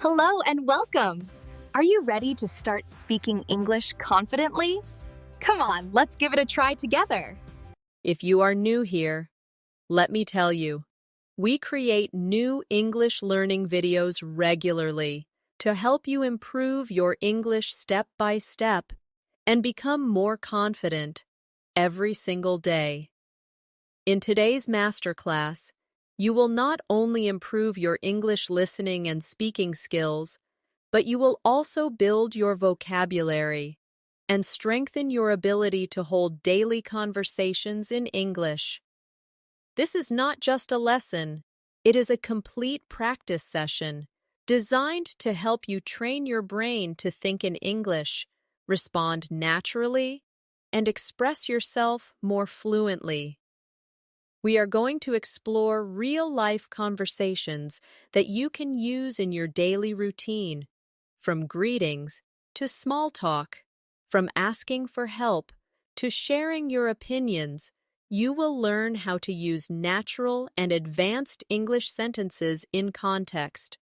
Hello and welcome! Are you ready to start speaking English confidently? Come on, let's give it a try together. If you are new here, let me tell you, we create new English learning videos regularly to help you improve your English step by step and become more confident every single day. In today's masterclass, you will not only improve your English listening and speaking skills, but you will also build your vocabulary and strengthen your ability to hold daily conversations in English. This is not just a lesson, it is a complete practice session designed to help you train your brain to think in English, respond naturally, and express yourself more fluently. We are going to explore real-life conversations that you can use in your daily routine, from greetings to small talk, from asking for help to sharing your opinions. You will learn how to use natural and advanced English sentences in context.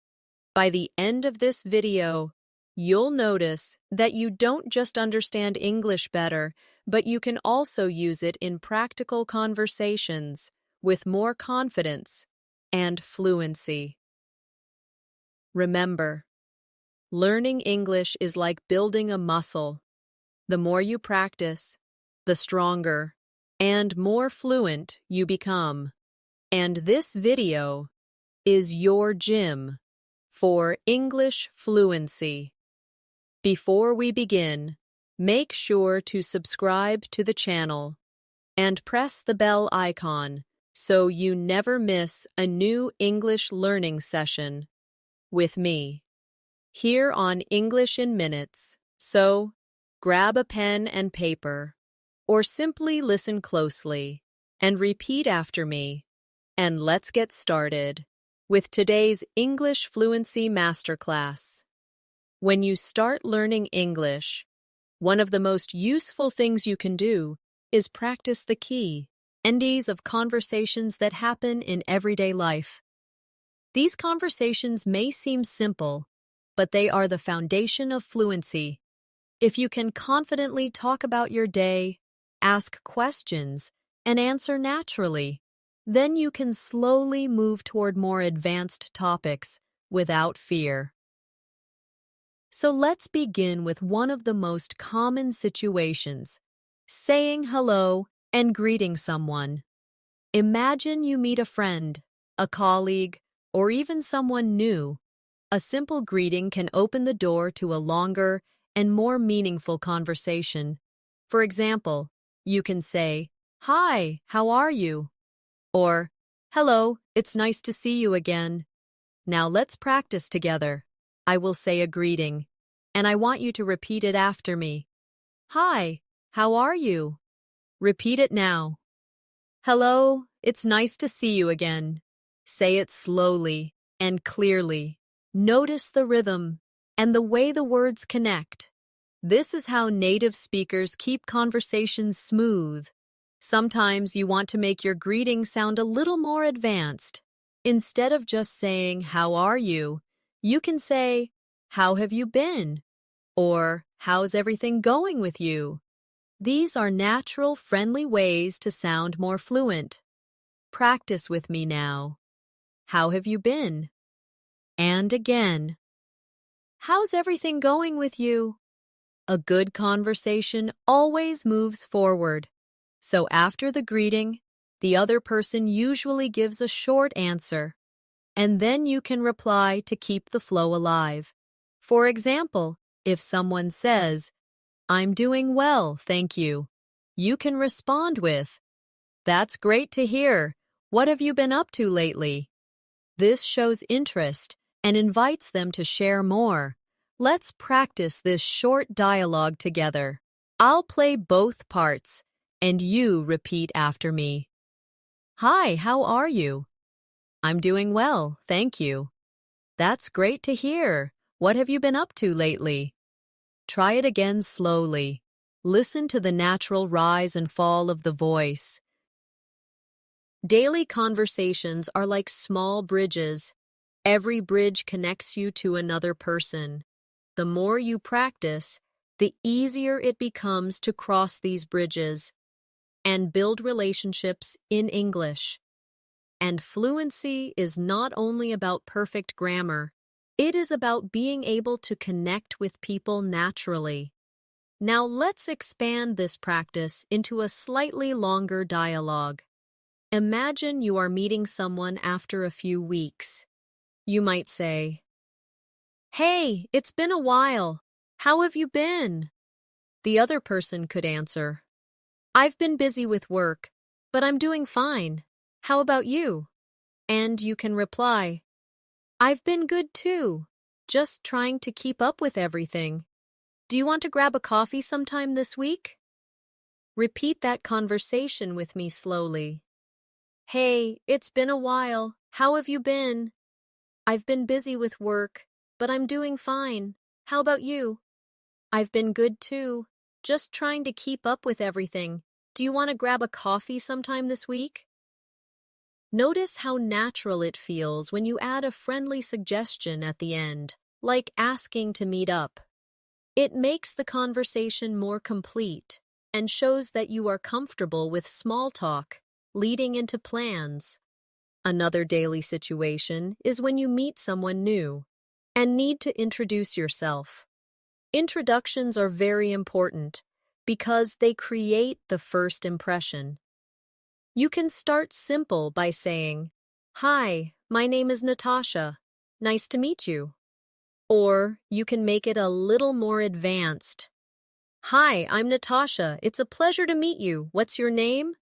By the end of this video, you'll notice that you don't just understand English better, but you can also use it in practical conversations with more confidence and fluency. Remember, learning English is like building a muscle. The more you practice, the stronger and more fluent you become. And this video is your gym for English fluency. Before we begin, make sure to subscribe to the channel and press the bell icon so you never miss a new English learning session with me here on English in Minutes. So, grab a pen and paper, or simply listen closely and repeat after me, and let's get started with today's English Fluency Masterclass. When you start learning English, one of the most useful things you can do is practice the key NDs of conversations that happen in everyday life. These conversations may seem simple, but they are the foundation of fluency. If you can confidently talk about your day, ask questions, and answer naturally, then you can slowly move toward more advanced topics without fear. So let's begin with one of the most common situations, saying hello and greeting someone. Imagine you meet a friend, a colleague, or even someone new. A simple greeting can open the door to a longer and more meaningful conversation. For example, you can say, "Hi, how are you?" Or, "Hello, it's nice to see you again." Now let's practice together. I will say a greeting, and I want you to repeat it after me. "Hi, how are you?" Repeat it now. "Hello, it's nice to see you again." Say it slowly and clearly. Notice the rhythm and the way the words connect. This is how native speakers keep conversations smooth. Sometimes you want to make your greeting sound a little more advanced. Instead of just saying, "How are you?" you can say, "How have you been?" or "How's everything going with you?" These are natural, friendly ways to sound more fluent. Practice with me now. How have you been? And again. How's everything going with you? A good conversation always moves forward. So after the greeting, the other person usually gives a short answer, and then you can reply to keep the flow alive. For example, if someone says, "I'm doing well, thank you," you can respond with, "That's great to hear. What have you been up to lately?" This shows interest and invites them to share more. Let's practice this short dialogue together. I'll play both parts, and you repeat after me. "Hi, how are you?" "I'm doing well, thank you." "That's great to hear. What have you been up to lately?" Try it again slowly. Listen to the natural rise and fall of the voice. Daily conversations are like small bridges. Every bridge connects you to another person. The more you practice, the easier it becomes to cross these bridges and build relationships in English. And fluency is not only about perfect grammar, it is about being able to connect with people naturally. Now let's expand this practice into a slightly longer dialogue. Imagine you are meeting someone after a few weeks. You might say, "Hey, it's been a while. How have you been?" The other person could answer, "I've been busy with work, but I'm doing fine. How about you?" And you can reply, "I've been good too, just trying to keep up with everything. Do you want to grab a coffee sometime this week?" Repeat that conversation with me slowly. "Hey, it's been a while. How have you been?" "I've been busy with work, but I'm doing fine. How about you?" "I've been good too, just trying to keep up with everything. Do you want to grab a coffee sometime this week?" Notice how natural it feels when you add a friendly suggestion at the end, like asking to meet up. It makes the conversation more complete and shows that you are comfortable with small talk, leading into plans. Another daily situation is when you meet someone new and need to introduce yourself. Introductions are very important because they create the first impression. You can start simple by saying, "Hi, my name is Natasha. Nice to meet you." Or you can make it a little more advanced. "Hi, I'm Natasha. It's a pleasure to meet you. What's your name?"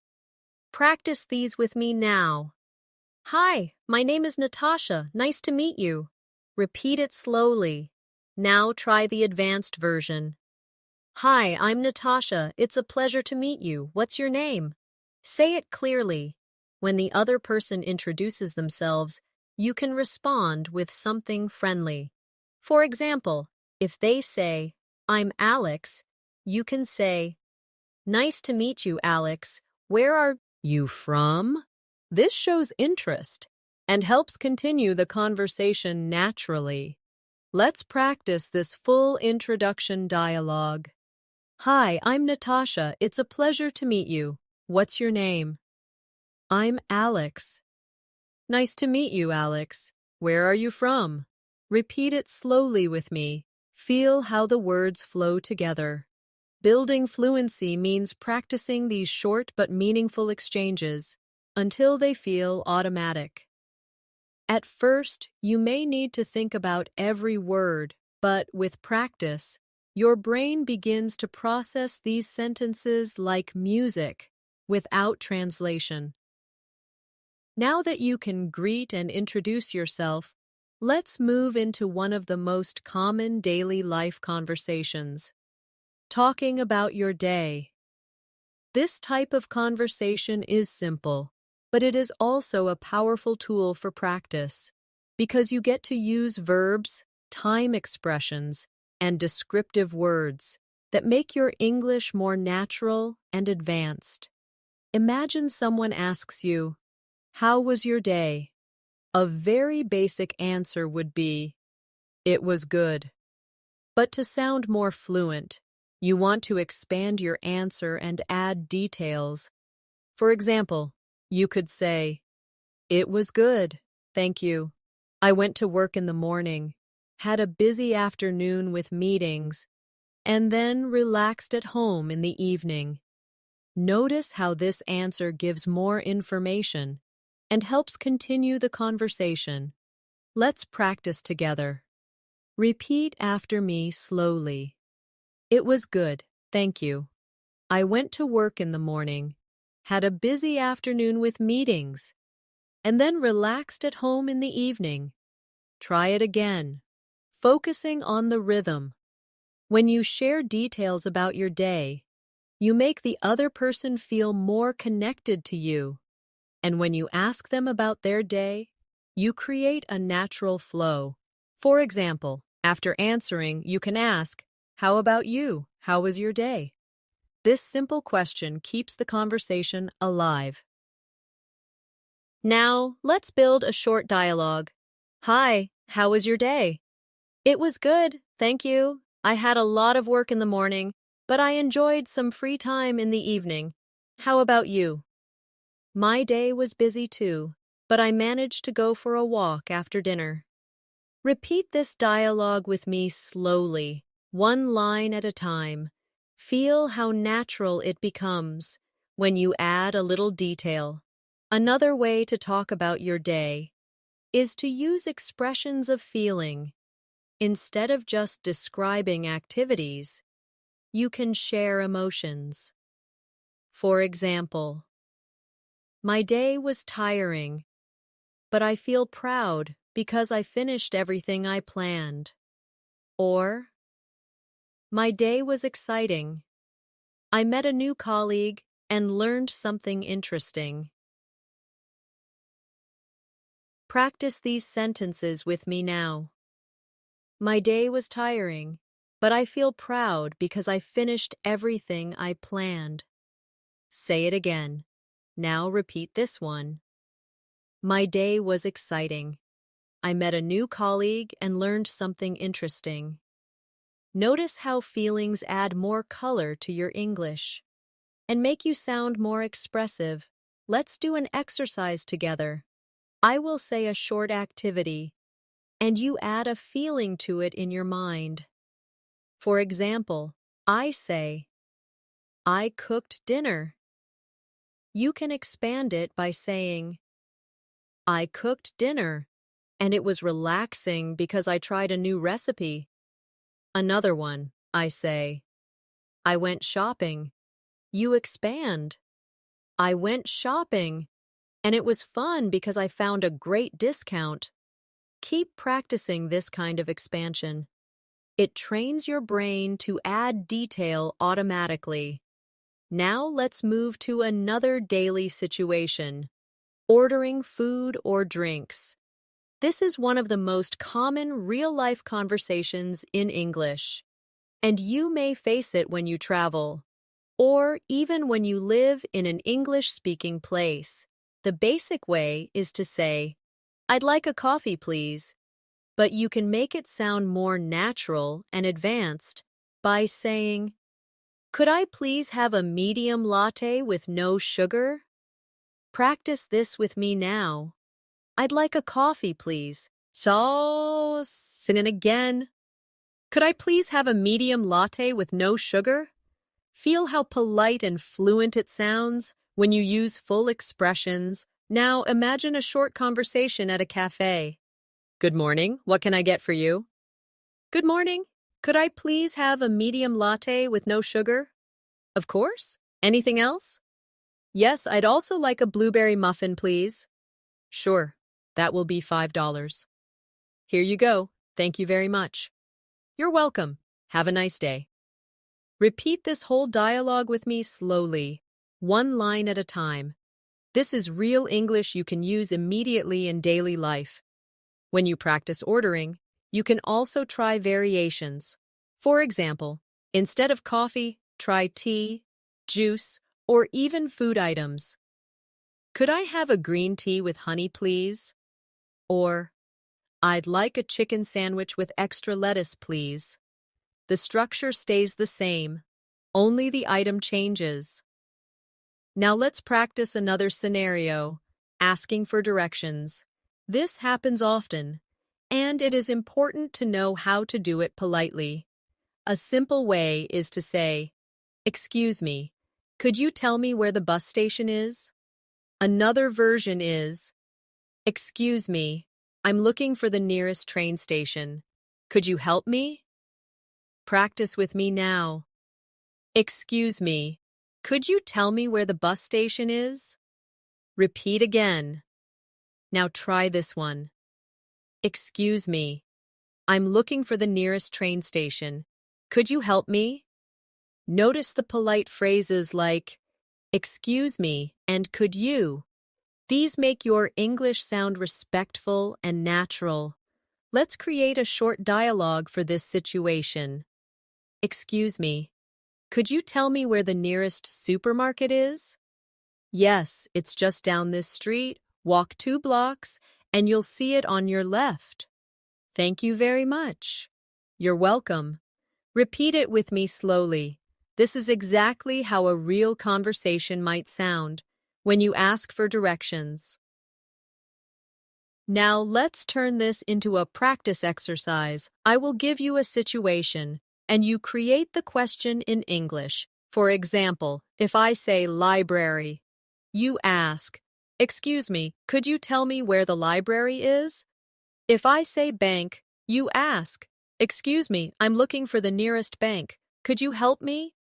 Practice these with me now. "Hi, my name is Natasha. Nice to meet you." Repeat it slowly. Now try the advanced version. "Hi, I'm Natasha. It's a pleasure to meet you. What's your name?" Say it clearly. When the other person introduces themselves, you can respond with something friendly. For example, if they say, "I'm Alex," you can say, "Nice to meet you, Alex. Where are you from?" This shows interest and helps continue the conversation naturally. Let's practice this full introduction dialogue. "Hi, I'm Natasha. It's a pleasure to meet you. What's your name?" "I'm Alex." "Nice to meet you, Alex. Where are you from?" Repeat it slowly with me. Feel how the words flow together. Building fluency means practicing these short but meaningful exchanges until they feel automatic. At first, you may need to think about every word, but with practice, your brain begins to process these sentences like music, without translation. Now that you can greet and introduce yourself, let's move into one of the most common daily life conversations. Talking about your day. This type of conversation is simple, but it is also a powerful tool for practice because you get to use verbs, time expressions, and descriptive words that make your English more natural and advanced. Imagine someone asks you, "How was your day?" A very basic answer would be, "It was good." But to sound more fluent, you want to expand your answer and add details. For example, you could say, "It was good, thank you. I went to work in the morning, had a busy afternoon with meetings, and then relaxed at home in the evening." Notice how this answer gives more information and helps continue the conversation. Let's practice together. Repeat after me slowly. "It was good, thank you. I went to work in the morning, had a busy afternoon with meetings, and then relaxed at home in the evening." Try it again, focusing on the rhythm. When you share details about your day, you make the other person feel more connected to you. And when you ask them about their day, you create a natural flow. For example, after answering, you can ask, "How about you? How was your day?" This simple question keeps the conversation alive. Now, let's build a short dialogue. Hi, how was your day? It was good, thank you. I had a lot of work in the morning, but I enjoyed some free time in the evening. How about you? My day was busy too, but I managed to go for a walk after dinner. Repeat this dialogue with me slowly, one line at a time. Feel how natural it becomes when you add a little detail. Another way to talk about your day is to use expressions of feeling. Instead of just describing activities, you can share emotions. For example, my day was tiring, but I feel proud because I finished everything I planned. Or, my day was exciting. I met a new colleague and learned something interesting. Practice these sentences with me now. My day was tiring, but I feel proud because I finished everything I planned. Say it again. Now repeat this one. My day was exciting. I met a new colleague and learned something interesting. Notice how feelings add more color to your English and make you sound more expressive. Let's do an exercise together. I will say a short activity, and you add a feeling to it in your mind. For example, I say, I cooked dinner. You can expand it by saying, I cooked dinner, and it was relaxing because I tried a new recipe. Another one, I say, I went shopping. You expand. I went shopping, and it was fun because I found a great discount. Keep practicing this kind of expansion. It trains your brain to add detail automatically. Now let's move to another daily situation. Ordering food or drinks. This is one of the most common real-life conversations in English, and you may face it when you travel, or even when you live in an English-speaking place. The basic way is to say, I'd like a coffee, please, but you can make it sound more natural and advanced by saying, could I please have a medium latte with no sugar? Practice this with me now. I'd like a coffee, please. So, sing it again. Could I please have a medium latte with no sugar? Feel how polite and fluent it sounds when you use full expressions. Now imagine a short conversation at a cafe. Good morning, what can I get for you? Good morning, could I please have a medium latte with no sugar? Of course. Anything else? Yes, I'd also like a blueberry muffin, please. Sure, that will be $5. Here you go. Thank you very much. You're welcome. Have a nice day. Repeat this whole dialogue with me slowly, one line at a time. This is real English you can use immediately in daily life. When you practice ordering, you can also try variations. For example, instead of coffee, try tea, juice, or even food items. Could I have a green tea with honey, please? Or, I'd like a chicken sandwich with extra lettuce, please. The structure stays the same, only the item changes. Now let's practice another scenario, asking for directions. This happens often, and it is important to know how to do it politely. A simple way is to say, excuse me, could you tell me where the bus station is? Another version is, excuse me, I'm looking for the nearest train station. Could you help me? Practice with me now. Excuse me, could you tell me where the bus station is? Repeat again. Now try this one. Excuse me, I'm looking for the nearest train station. Could you help me? Notice the polite phrases like, excuse me and could you? These make your English sound respectful and natural. Let's create a short dialogue for this situation. Excuse me, could you tell me where the nearest supermarket is? Yes, it's just down this street. Walk 2 blocks, and you'll see it on your left. Thank you very much. You're welcome. Repeat it with me slowly. This is exactly how a real conversation might sound when you ask for directions. Now let's turn this into a practice exercise. I will give you a situation, and you create the question in English. For example, if I say library, you ask, "Excuse me, could you tell me where the library is?" If I say bank, you ask, "Excuse me, I'm looking for the nearest bank. Could you help me?"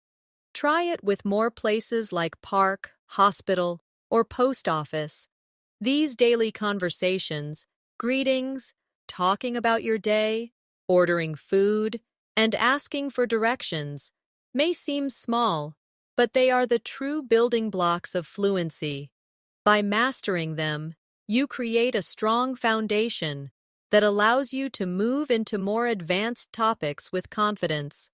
Try it with more places like park, hospital, or post office. These daily conversations, greetings, talking about your day, ordering food, and asking for directions may seem small, but they are the true building blocks of fluency. By mastering them, you create a strong foundation that allows you to move into more advanced topics with confidence.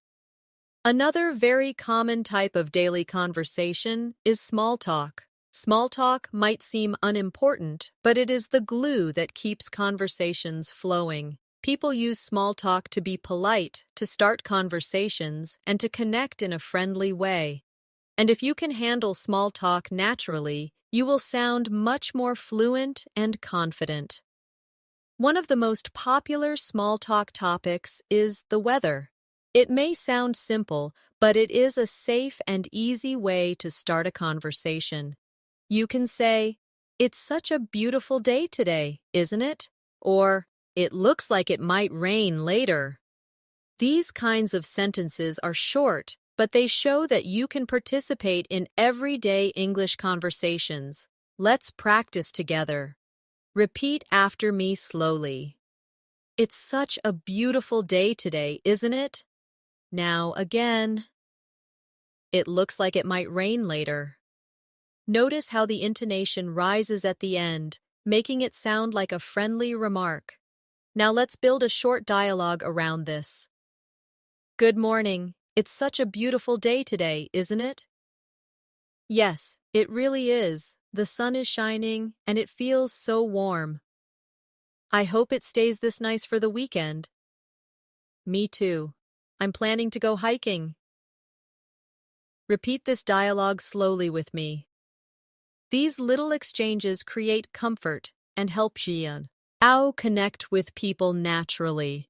Another very common type of daily conversation is small talk. Small talk might seem unimportant, but it is the glue that keeps conversations flowing. People use small talk to be polite, to start conversations, and to connect in a friendly way. And if you can handle small talk naturally, you will sound much more fluent and confident. One of the most popular small talk topics is the weather. It may sound simple, but it is a safe and easy way to start a conversation. You can say, "It's such a beautiful day today, isn't it?" Or, "It looks like it might rain later." These kinds of sentences are short, but they show that you can participate in everyday English conversations. Let's practice together. Repeat after me slowly. "It's such a beautiful day today, isn't it?" Now again. "It looks like it might rain later." Notice how the intonation rises at the end, making it sound like a friendly remark. Now let's build a short dialogue around this. "Good morning. It's such a beautiful day today, isn't it?" "Yes, it really is. The sun is shining, and it feels so warm." "I hope it stays this nice for the weekend." "Me too. I'm planning to go hiking." Repeat this dialogue slowly with me. These little exchanges create comfort and help you connect with people naturally.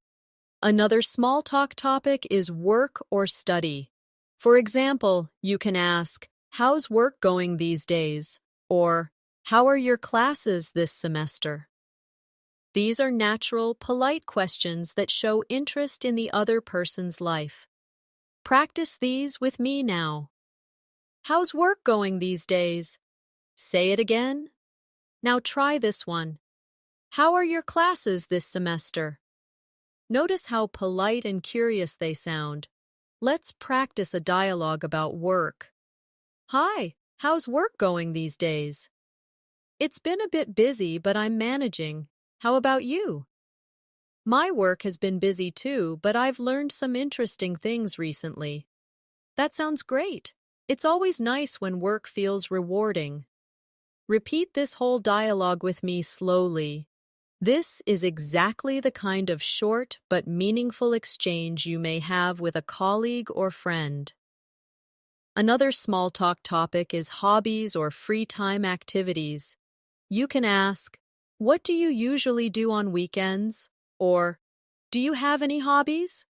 Another small talk topic is work or study. For example, you can ask, "How's work going these days?" Or, "How are your classes this semester?" These are natural, polite questions that show interest in the other person's life. Practice these with me now. "How's work going these days?" Say it again. Now try this one. "How are your classes this semester?" Notice how polite and curious they sound. Let's practice a dialogue about work. "Hi, how's work going these days?" "It's been a bit busy, but I'm managing. How about you?" "My work has been busy too, but I've learned some interesting things recently." "That sounds great. It's always nice when work feels rewarding." Repeat this whole dialogue with me slowly. This is exactly the kind of short but meaningful exchange you may have with a colleague or friend. Another small talk topic is hobbies or free time activities. You can ask, "What do you usually do on weekends?" Or, "Do you have any hobbies?"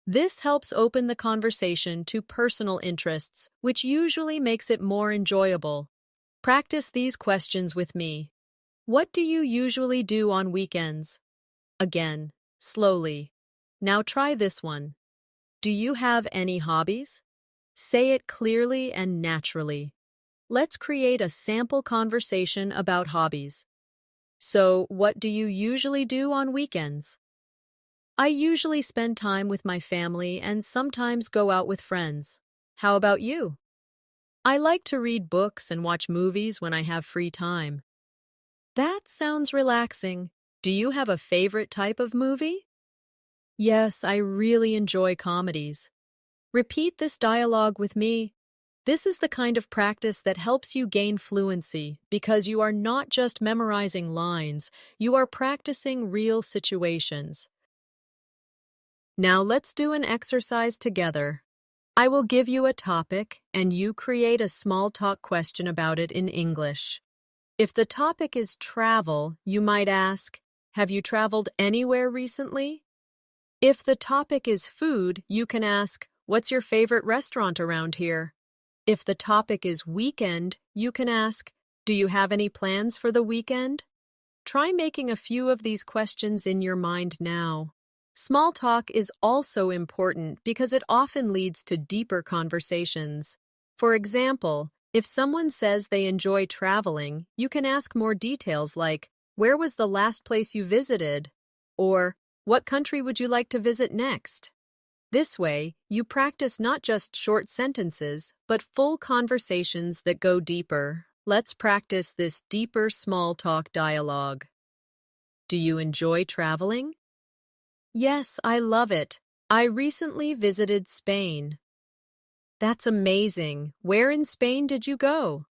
This helps open the conversation to personal interests, which usually makes it more enjoyable. Practice these questions with me. "What do you usually do on weekends?" Again, slowly. Now try this one. "Do you have any hobbies?" Say it clearly and naturally. Let's create a sample conversation about hobbies. "So, what do you usually do on weekends?" "I usually spend time with my family and sometimes go out with friends. How about you?" "I like to read books and watch movies when I have free time." That sounds relaxing. Do you have a favorite type of movie? "Yes, I really enjoy comedies." Repeat this dialogue with me. This is the kind of practice that helps you gain fluency because you are not just memorizing lines, you are practicing real situations. Now let's do an exercise together. I will give you a topic and you create a small talk question about it in English. If the topic is travel, you might ask, "Have you traveled anywhere recently?" If the topic is food, you can ask, "What's your favorite restaurant around here?" If the topic is weekend, you can ask, "Do you have any plans for the weekend?" Try making a few of these questions in your mind now. Small talk is also important because it often leads to deeper conversations. For example, if someone says they enjoy traveling, you can ask more details like, "Where was the last place you visited?" Or, "What country would you like to visit next?" This way, you practice not just short sentences, but full conversations that go deeper. Let's practice this deeper small talk dialogue. Do you enjoy traveling? Yes, I love it. I recently visited Spain. That's amazing. Where in Spain did you go?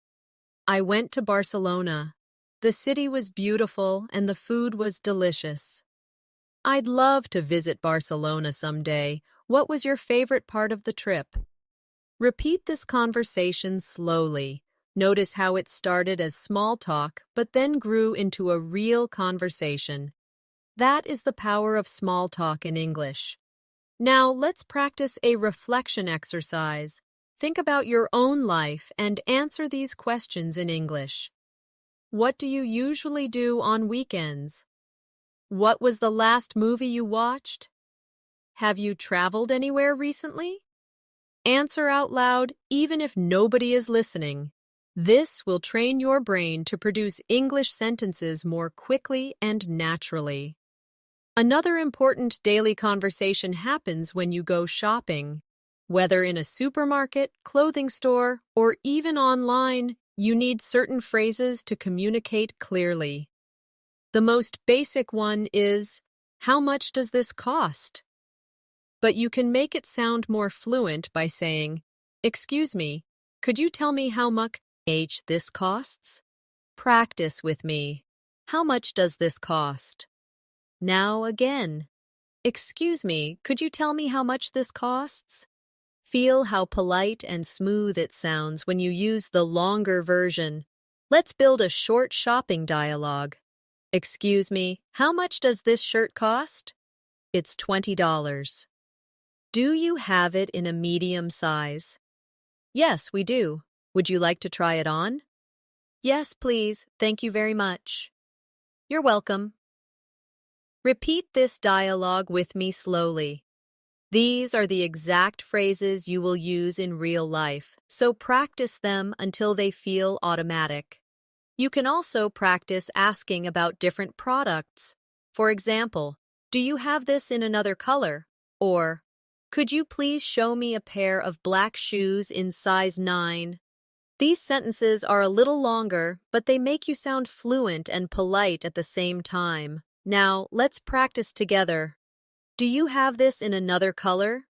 I went to Barcelona. The city was beautiful and the food was delicious. I'd love to visit Barcelona someday. What was your favorite part of the trip? Repeat this conversation slowly. Notice how it started as small talk, but then grew into a real conversation. That is the power of small talk in English. Now let's practice a reflection exercise. Think about your own life and answer these questions in English. What do you usually do on weekends? What was the last movie you watched? Have you traveled anywhere recently? Answer out loud even if nobody is listening. This will train your brain to produce English sentences more quickly and naturally. Another important daily conversation happens when you go shopping. Whether in a supermarket, clothing store, or even online, you need certain phrases to communicate clearly. The most basic one is, "How much does this cost?" But you can make it sound more fluent by saying, "Excuse me, could you tell me how much this costs?" Practice with me. How much does this cost? Now again. Excuse me, could you tell me how much this costs? Feel how polite and smooth it sounds when you use the longer version. Let's build a short shopping dialogue. Excuse me, how much does this shirt cost? It's $20. Do you have it in a medium size? Yes, we do. Would you like to try it on? Yes, please. Thank you very much. You're welcome. Repeat this dialogue with me slowly. These are the exact phrases you will use in real life, so practice them until they feel automatic. You can also practice asking about different products. For example, "Do you have this in another color?" Or, "Could you please show me a pair of black shoes in size 9? These sentences are a little longer, but they make you sound fluent and polite at the same time. Now, let's practice together. Do you have this in another color?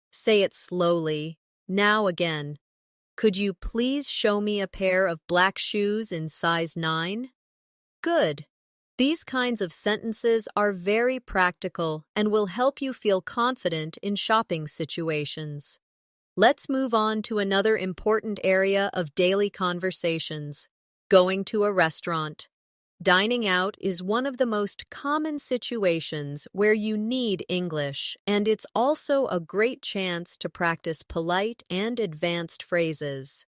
Say it slowly. Now again. Could you please show me a pair of black shoes in size 9? Good. These kinds of sentences are very practical and will help you feel confident in shopping situations. Let's move on to another important area of daily conversations, going to a restaurant. Dining out is one of the most common situations where you need English, and it's also a great chance to practice polite and advanced phrases.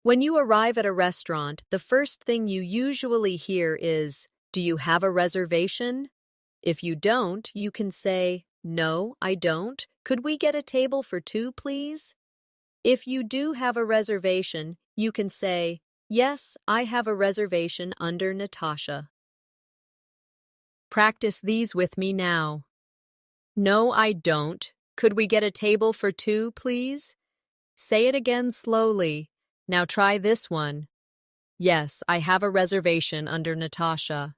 When you arrive at a restaurant, the first thing you usually hear is, "Do you have a reservation?" If you don't, you can say, "No, I don't. Could we get a table for two, please?" If you do have a reservation, you can say, "Yes, I have a reservation under Natasha." Practice these with me now. No, I don't. Could we get a table for two, please? Say it again slowly. Now try this one. Yes, I have a reservation under Natasha.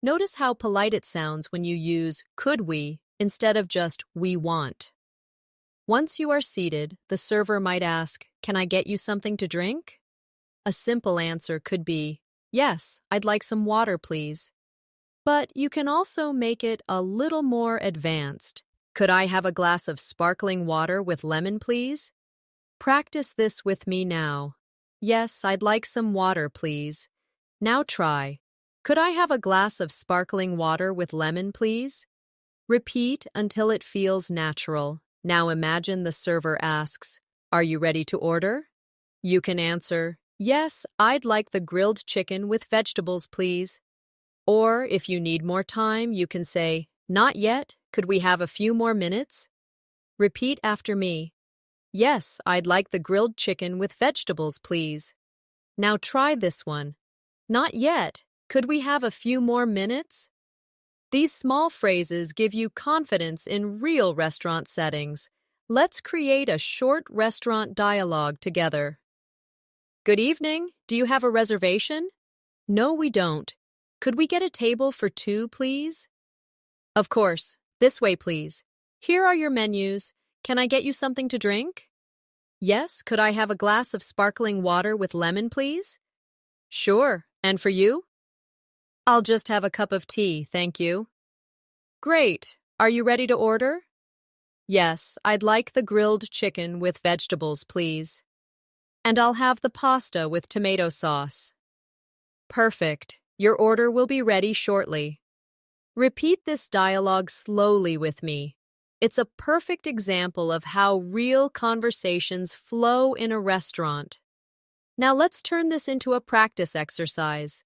Notice how polite it sounds when you use "could we" instead of just "we want." Once you are seated, the server might ask, Can I get you something to drink? A simple answer could be, yes, I'd like some water, please. But you can also make it a little more advanced. Could I have a glass of sparkling water with lemon, please? Practice this with me now. Yes, I'd like some water, please. Now try. Could I have a glass of sparkling water with lemon, please? Repeat until it feels natural. Now imagine the server asks, "Are you ready to order?" You can answer, "Yes, I'd like the grilled chicken with vegetables, please." Or if you need more time, you can say, "Not yet. Could we have a few more minutes?" Repeat after me. "Yes, I'd like the grilled chicken with vegetables, please." Now try this one. "Not yet. Could we have a few more minutes?" These small phrases give you confidence in real restaurant settings. Let's create a short restaurant dialogue together. Good evening. Do you have a reservation? No, we don't. Could we get a table for two, please? Of course. This way, please. Here are your menus. Can I get you something to drink? Yes, could I have a glass of sparkling water with lemon, please? Sure. And for you? I'll just have a cup of tea, thank you. Great. Are you ready to order? Yes, I'd like the grilled chicken with vegetables, please. And I'll have the pasta with tomato sauce. Perfect. Your order will be ready shortly. Repeat this dialogue slowly with me. It's a perfect example of how real conversations flow in a restaurant. Now let's turn this into a practice exercise.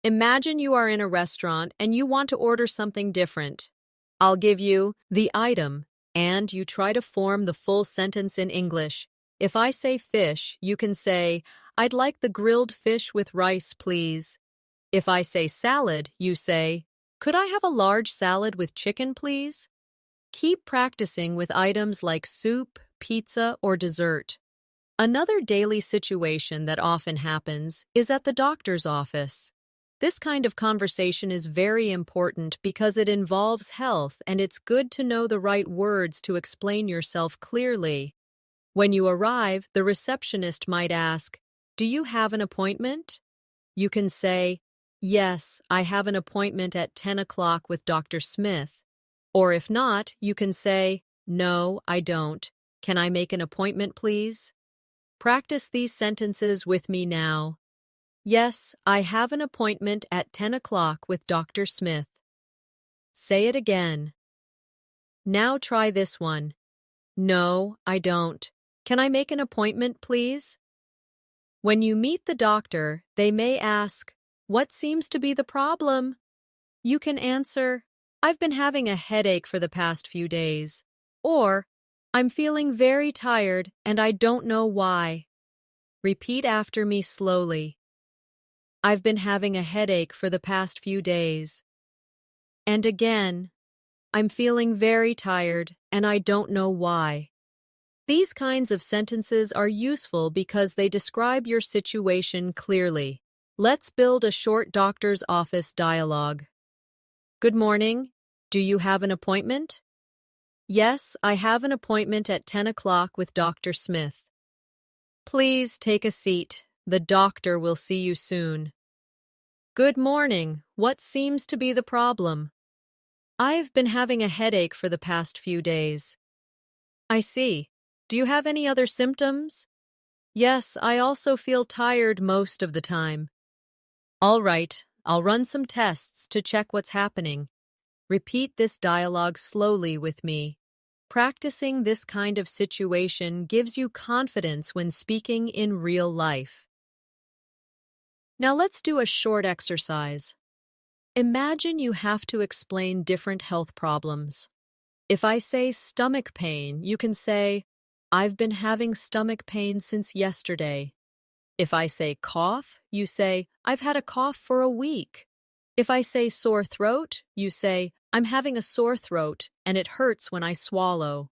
Imagine you are in a restaurant and you want to order something different. I'll give you the item, and you try to form the full sentence in English. If I say fish, you can say, "I'd like the grilled fish with rice, please." If I say salad, you say, "Could I have a large salad with chicken, please?" Keep practicing with items like soup, pizza, or dessert. Another daily situation that often happens is at the doctor's office. This kind of conversation is very important because it involves health, and it's good to know the right words to explain yourself clearly. When you arrive, the receptionist might ask, "Do you have an appointment?" You can say, "Yes, I have an appointment at 10 o'clock with Dr. Smith." Or if not, you can say, "No, I don't. Can I make an appointment, please?" Practice these sentences with me now. Yes, I have an appointment at 10 o'clock with Dr. Smith. Say it again. Now try this one. No, I don't. Can I make an appointment, please? When you meet the doctor, they may ask, "What seems to be the problem?" You can answer, "I've been having a headache for the past few days." Or, "I'm feeling very tired and I don't know why." Repeat after me slowly. I've been having a headache for the past few days. And again, I'm feeling very tired and I don't know why. These kinds of sentences are useful because they describe your situation clearly. Let's build a short doctor's office dialogue. Good morning. Do you have an appointment? Yes, I have an appointment at 10 o'clock with Dr. Smith. Please take a seat. The doctor will see you soon. Good morning. What seems to be the problem? I've been having a headache for the past few days. I see. Do you have any other symptoms? Yes, I also feel tired most of the time. All right, I'll run some tests to check what's happening. Repeat this dialogue slowly with me. Practicing this kind of situation gives you confidence when speaking in real life. Now let's do a short exercise. Imagine you have to explain different health problems. If I say stomach pain, you can say, "I've been having stomach pain since yesterday." If I say cough, you say, "I've had a cough for a week." If I say sore throat, you say, "I'm having a sore throat and it hurts when I swallow."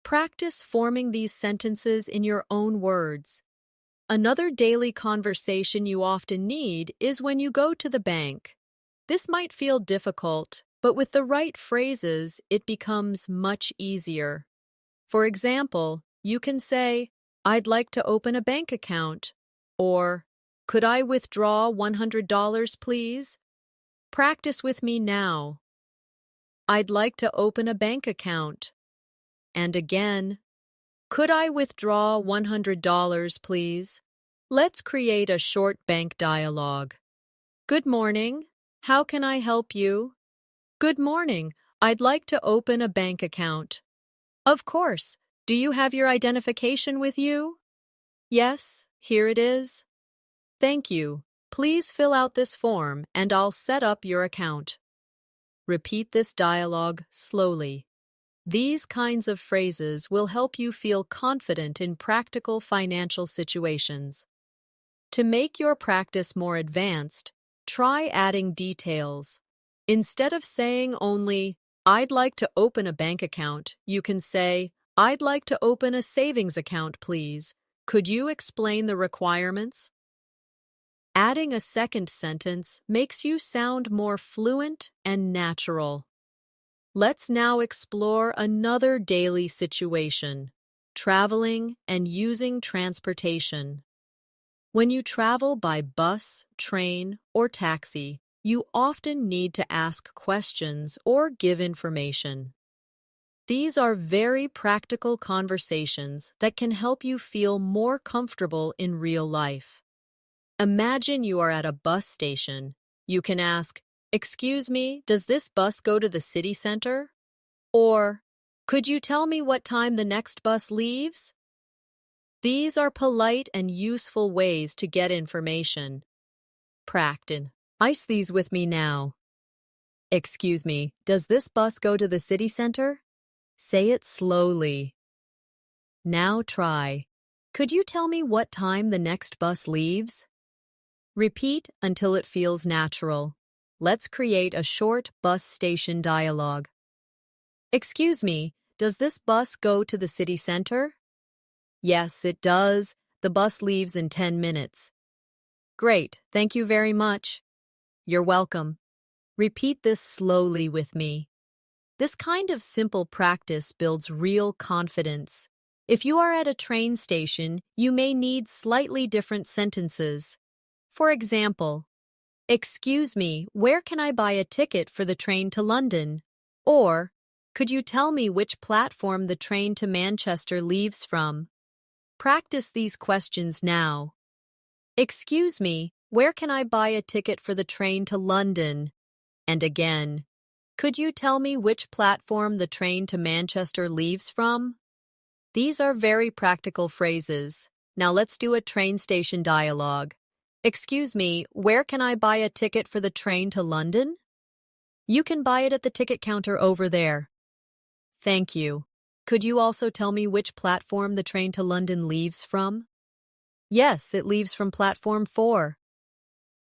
Practice forming these sentences in your own words. Another daily conversation you often need is when you go to the bank. This might feel difficult, but with the right phrases, it becomes much easier. For example, you can say, I'd like to open a bank account. Or, could I withdraw $100, please? Practice with me now. I'd like to open a bank account. And again, could I withdraw $100, please? Let's create a short bank dialogue. Good morning. How can I help you? Good morning. I'd like to open a bank account. Of course. Do you have your identification with you? Yes, here it is. Thank you. Please fill out this form and I'll set up your account. Repeat this dialogue slowly. These kinds of phrases will help you feel confident in practical financial situations. To make your practice more advanced, try adding details. Instead of saying only, I'd like to open a bank account, you can say, I'd like to open a savings account, please. Could you explain the requirements? Adding a second sentence makes you sound more fluent and natural. Let's now explore another daily situation, traveling and using transportation. When you travel by bus, train, or taxi, you often need to ask questions or give information. These are very practical conversations that can help you feel more comfortable in real life. Imagine you are at a bus station. You can ask, "Excuse me, does this bus go to the city center?" Or, "Could you tell me what time the next bus leaves?" These are polite and useful ways to get information. Practice. Ice these with me now. Excuse me, does this bus go to the city center? Say it slowly. Now try. Could you tell me what time the next bus leaves? Repeat until it feels natural. Let's create a short bus station dialogue. Excuse me, does this bus go to the city center? Yes, it does. The bus leaves in 10 minutes. Great, thank you very much. You're welcome. Repeat this slowly with me. This kind of simple practice builds real confidence. If you are at a train station, you may need slightly different sentences. For example, excuse me, where can I buy a ticket for the train to London? Or, could you tell me which platform the train to Manchester leaves from? Practice these questions now. Excuse me, where can I buy a ticket for the train to London? And again, could you tell me which platform the train to Manchester leaves from? These are very practical phrases. Now let's do a train station dialogue. Excuse me, where can I buy a ticket for the train to London? You can buy it at the ticket counter over there. Thank you. Could you also tell me which platform the train to London leaves from? Yes, it leaves from platform 4.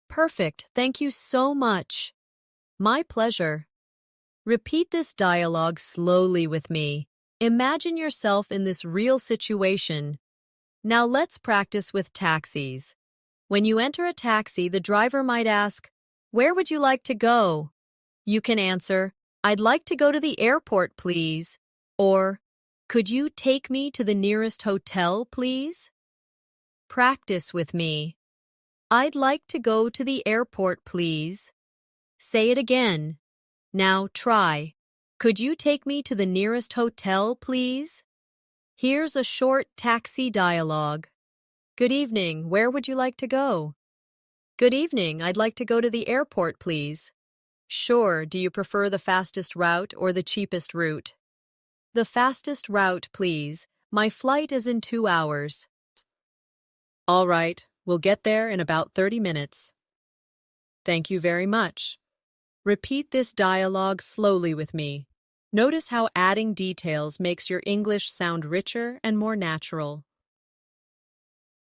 Perfect. Thank you so much. My pleasure. Repeat this dialogue slowly with me. Imagine yourself in this real situation. Now let's practice with taxis. When you enter a taxi, the driver might ask, "Where would you like to go?" You can answer, "I'd like to go to the airport, please." Or, "Could you take me to the nearest hotel, please?" Practice with me. I'd like to go to the airport, please. Say it again. Now try. Could you take me to the nearest hotel, please? Here's a short taxi dialogue. Good evening, where would you like to go? Good evening, I'd like to go to the airport, please. Sure, do you prefer the fastest route or the cheapest route? The fastest route, please. My flight is in 2 hours. All right, we'll get there in about 30 minutes. Thank you very much. Repeat this dialogue slowly with me. Notice how adding details makes your English sound richer and more natural.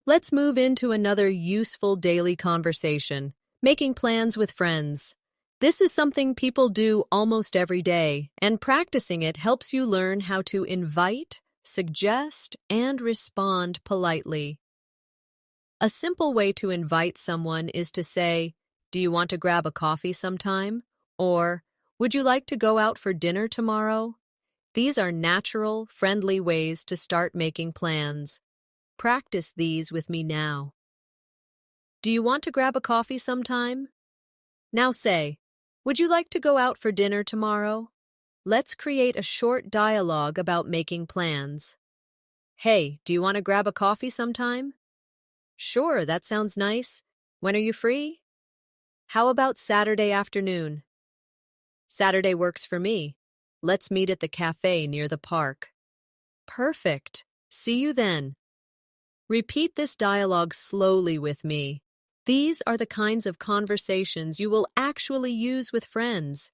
Let's move into another useful daily conversation, making plans with friends. This is something people do almost every day, and practicing it helps you learn how to invite, suggest, and respond politely. A simple way to invite someone is to say, "Do you want to grab a coffee sometime?" Or, "Would you like to go out for dinner tomorrow?" These are natural, friendly ways to start making plans. Practice these with me now. Do you want to grab a coffee sometime? Now say, would you like to go out for dinner tomorrow? Let's create a short dialogue about making plans. Hey, do you want to grab a coffee sometime? Sure, that sounds nice. When are you free? How about Saturday afternoon? Saturday works for me. Let's meet at the cafe near the park. Perfect. See you then. Repeat this dialogue slowly with me. These are the kinds of conversations you will actually use with friends.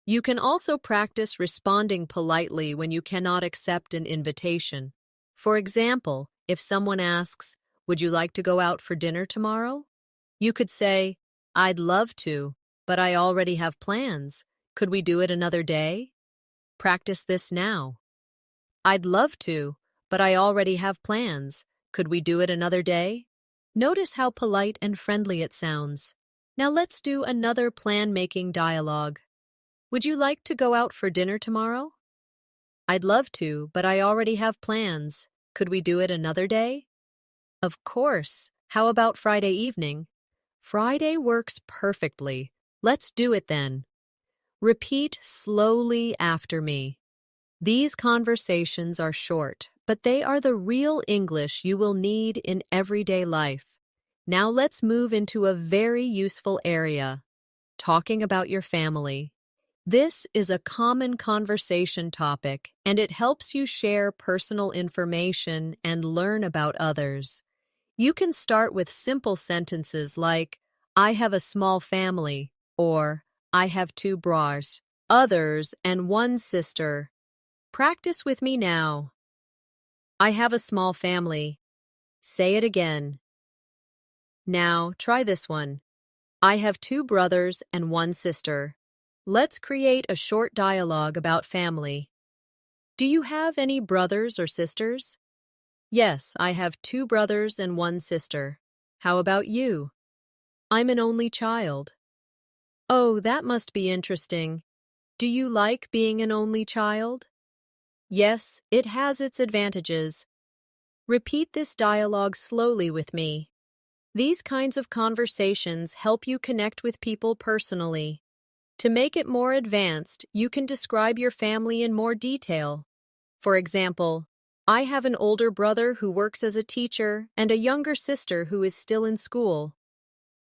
You can also practice responding politely when you cannot accept an invitation. For example, if someone asks, would you like to go out for dinner tomorrow? You could say, I'd love to, but I already have plans. Could we do it another day? Practice this now. I'd love to, but I already have plans. Could we do it another day? Notice how polite and friendly it sounds. Now let's do another plan-making dialogue. Would you like to go out for dinner tomorrow? I'd love to, but I already have plans. Could we do it another day? Of course. How about Friday evening? Friday works perfectly. Let's do it then. Repeat slowly after me. These conversations are short, but they are the real English you will need in everyday life. Now let's move into a very useful area, talking about your family. This is a common conversation topic, and it helps you share personal information and learn about others. You can start with simple sentences like, I have a small family, or I have 2 brothers, others, and 1 sister. Practice with me now. I have a small family. Say it again. Now, try this one. I have 2 brothers and 1 sister. Let's create a short dialogue about family. Do you have any brothers or sisters? Yes, I have 2 brothers and 1 sister. How about you? I'm an only child. Oh, that must be interesting. Do you like being an only child? Yes, it has its advantages. Repeat this dialogue slowly with me. These kinds of conversations help you connect with people personally. To make it more advanced, you can describe your family in more detail. For example, I have an older brother who works as a teacher and a younger sister who is still in school.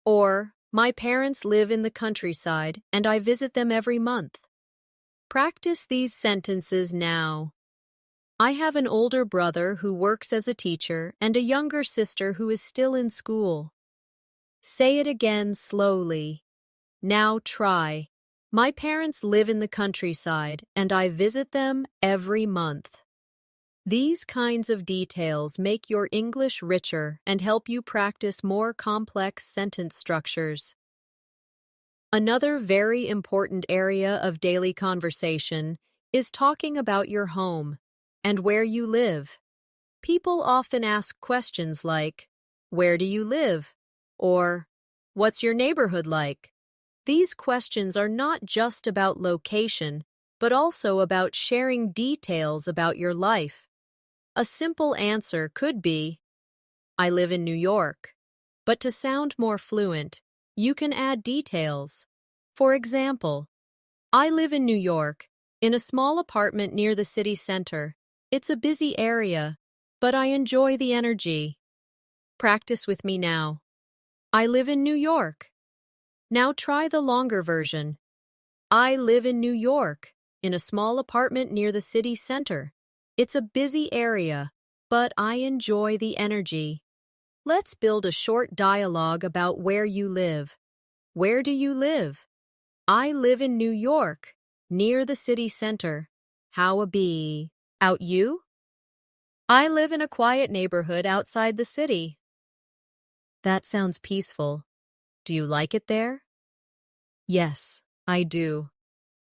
Or, my parents live in the countryside and I visit them every month. Practice these sentences now. I have an older brother who works as a teacher and a younger sister who is still in school. Say it again slowly. Now try. My parents live in the countryside and I visit them every month. These kinds of details make your English richer and help you practice more complex sentence structures. Another very important area of daily conversation is talking about your home and where you live. People often ask questions like, where do you live? Or, what's your neighborhood like? These questions are not just about location, but also about sharing details about your life. A simple answer could be, I live in New York. But to sound more fluent, you can add details. For example, I live in New York, in a small apartment near the city center. It's a busy area, but I enjoy the energy. Practice with me now. I live in New York. Now try the longer version. I live in New York, in a small apartment near the city center. It's a busy area, but I enjoy the energy. Let's build a short dialogue about where you live. Where do you live? I live in New York, near the city center. How out you? I live in a quiet neighborhood outside the city. That sounds peaceful. Do you like it there? Yes, I do.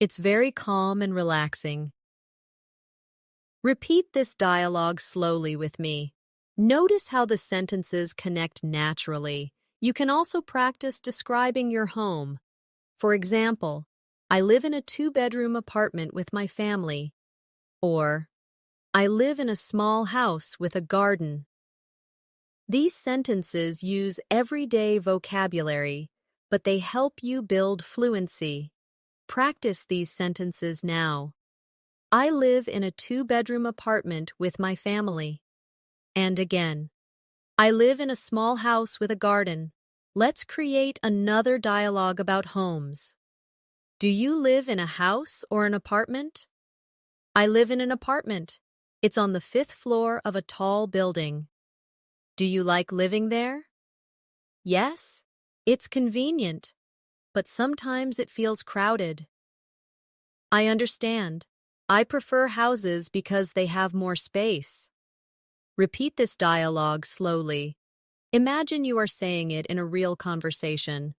It's very calm and relaxing. Repeat this dialogue slowly with me. Notice how the sentences connect naturally. You can also practice describing your home. For example, I live in a 2-bedroom apartment with my family. Or, I live in a small house with a garden. These sentences use everyday vocabulary, but they help you build fluency. Practice these sentences now. I live in a 2-bedroom apartment with my family. And again, I live in a small house with a garden. Let's create another dialogue about homes. Do you live in a house or an apartment? I live in an apartment. It's on the 5th floor of a tall building. Do you like living there? Yes, it's convenient, but sometimes it feels crowded. I understand. I prefer houses because they have more space. Repeat this dialogue slowly. Imagine you are saying it in a real conversation.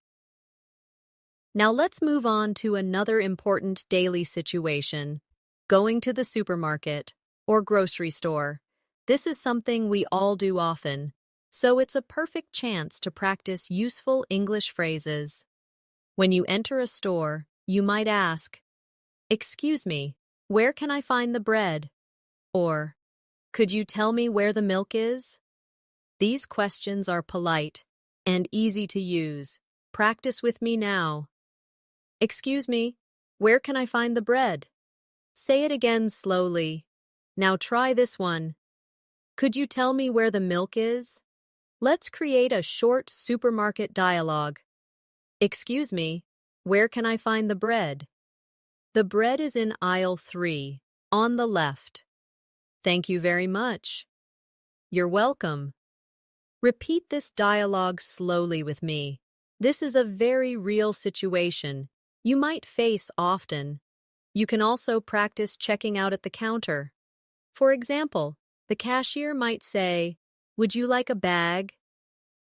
Now let's move on to another important daily situation, going to the supermarket or grocery store. This is something we all do often, so it's a perfect chance to practice useful English phrases. When you enter a store, you might ask, "Excuse me, where can I find the bread?" Or, "Could you tell me where the milk is?" These questions are polite and easy to use. Practice with me now. Excuse me, where can I find the bread? Say it again slowly. Now try this one. Could you tell me where the milk is? Let's create a short supermarket dialogue. Excuse me, where can I find the bread? The bread is in aisle 3, on the left. Thank you very much. You're welcome. Repeat this dialogue slowly with me. This is a very real situation you might face often. You can also practice checking out at the counter. For example, the cashier might say, "Would you like a bag?"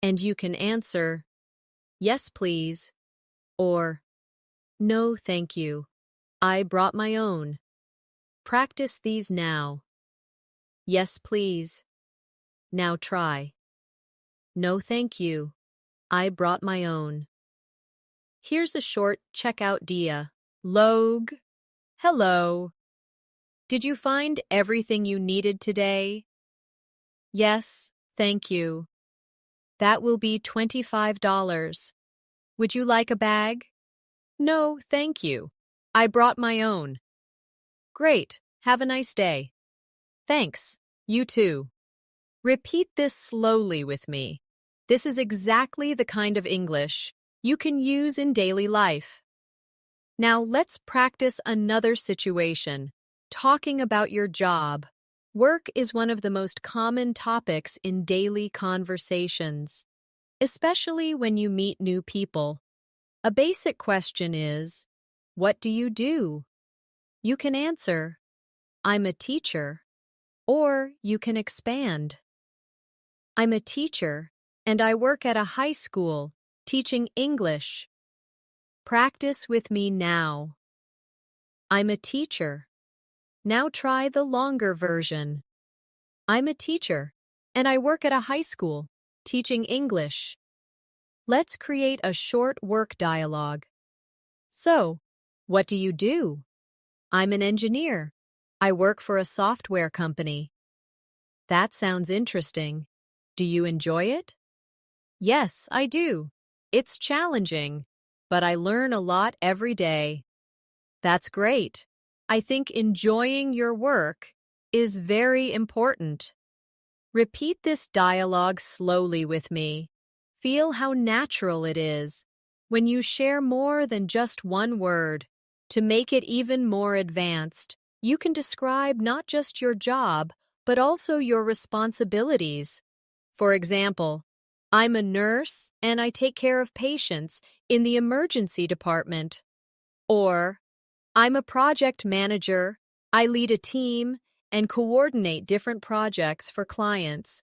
And you can answer, "Yes, please," or "No, thank you. I brought my own." Practice these now. Yes, please. Now try. No, thank you. I brought my own. Here's a short checkout dia. Log. Hello. Did you find everything you needed today? Yes, thank you. That will be $25. Would you like a bag? No, thank you. I brought my own. Great. Have a nice day. Thanks. You too. Repeat this slowly with me. This is exactly the kind of English you can use in daily life. Now let's practice another situation, talking about your job. Work is one of the most common topics in daily conversations, especially when you meet new people. A basic question is, what do you do? You can answer, I'm a teacher, or you can expand. I'm a teacher, and I work at a high school, teaching English. Practice with me now. I'm a teacher. Now try the longer version. I'm a teacher, and I work at a high school, teaching English. Let's create a short work dialogue. So, what do you do? I'm an engineer. I work for a software company. That sounds interesting. Do you enjoy it? Yes, I do. It's challenging, but I learn a lot every day. That's great. I think enjoying your work is very important. Repeat this dialogue slowly with me. Feel how natural it is when you share more than just one word. To make it even more advanced, you can describe not just your job, but also your responsibilities. For example, I'm a nurse and I take care of patients in the emergency department. Or, I'm a project manager. I lead a team and coordinate different projects for clients.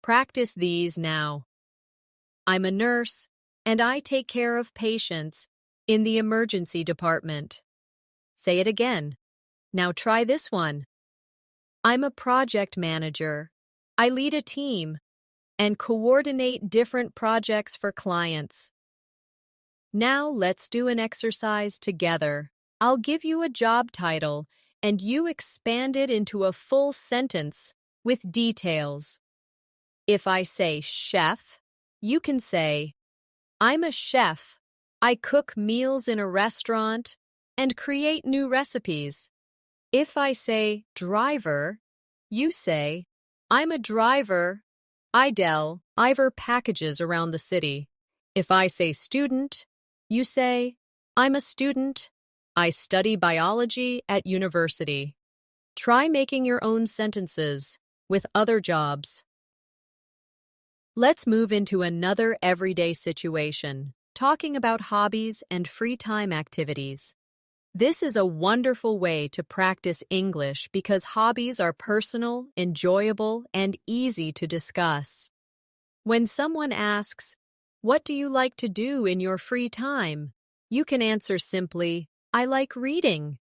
Practice these now. I'm a nurse and I take care of patients in the emergency department. Say it again. Now try this one. I'm a project manager. I lead a team and coordinate different projects for clients. Now let's do an exercise together. I'll give you a job title and you expand it into a full sentence with details. If I say chef, you can say, I'm a chef. I cook meals in a restaurant and create new recipes. If I say driver, you say, I'm a driver. I deliver packages around the city. If I say student, you say, I'm a student. I study biology at university. Try making your own sentences with other jobs. Let's move into another everyday situation, talking about hobbies and free time activities. This is a wonderful way to practice English because hobbies are personal, enjoyable, and easy to discuss. When someone asks, what do you like to do in your free time? You can answer simply, I like reading.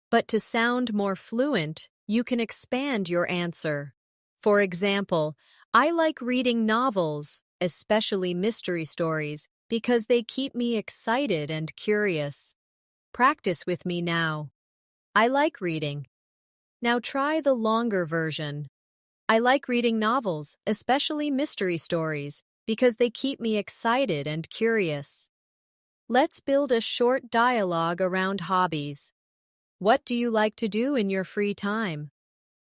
But to sound more fluent, you can expand your answer. For example, I like reading novels, especially mystery stories, because they keep me excited and curious. Practice with me now. I like reading. Now try the longer version. I like reading novels, especially mystery stories, because they keep me excited and curious. Let's build a short dialogue around hobbies. What do you like to do in your free time?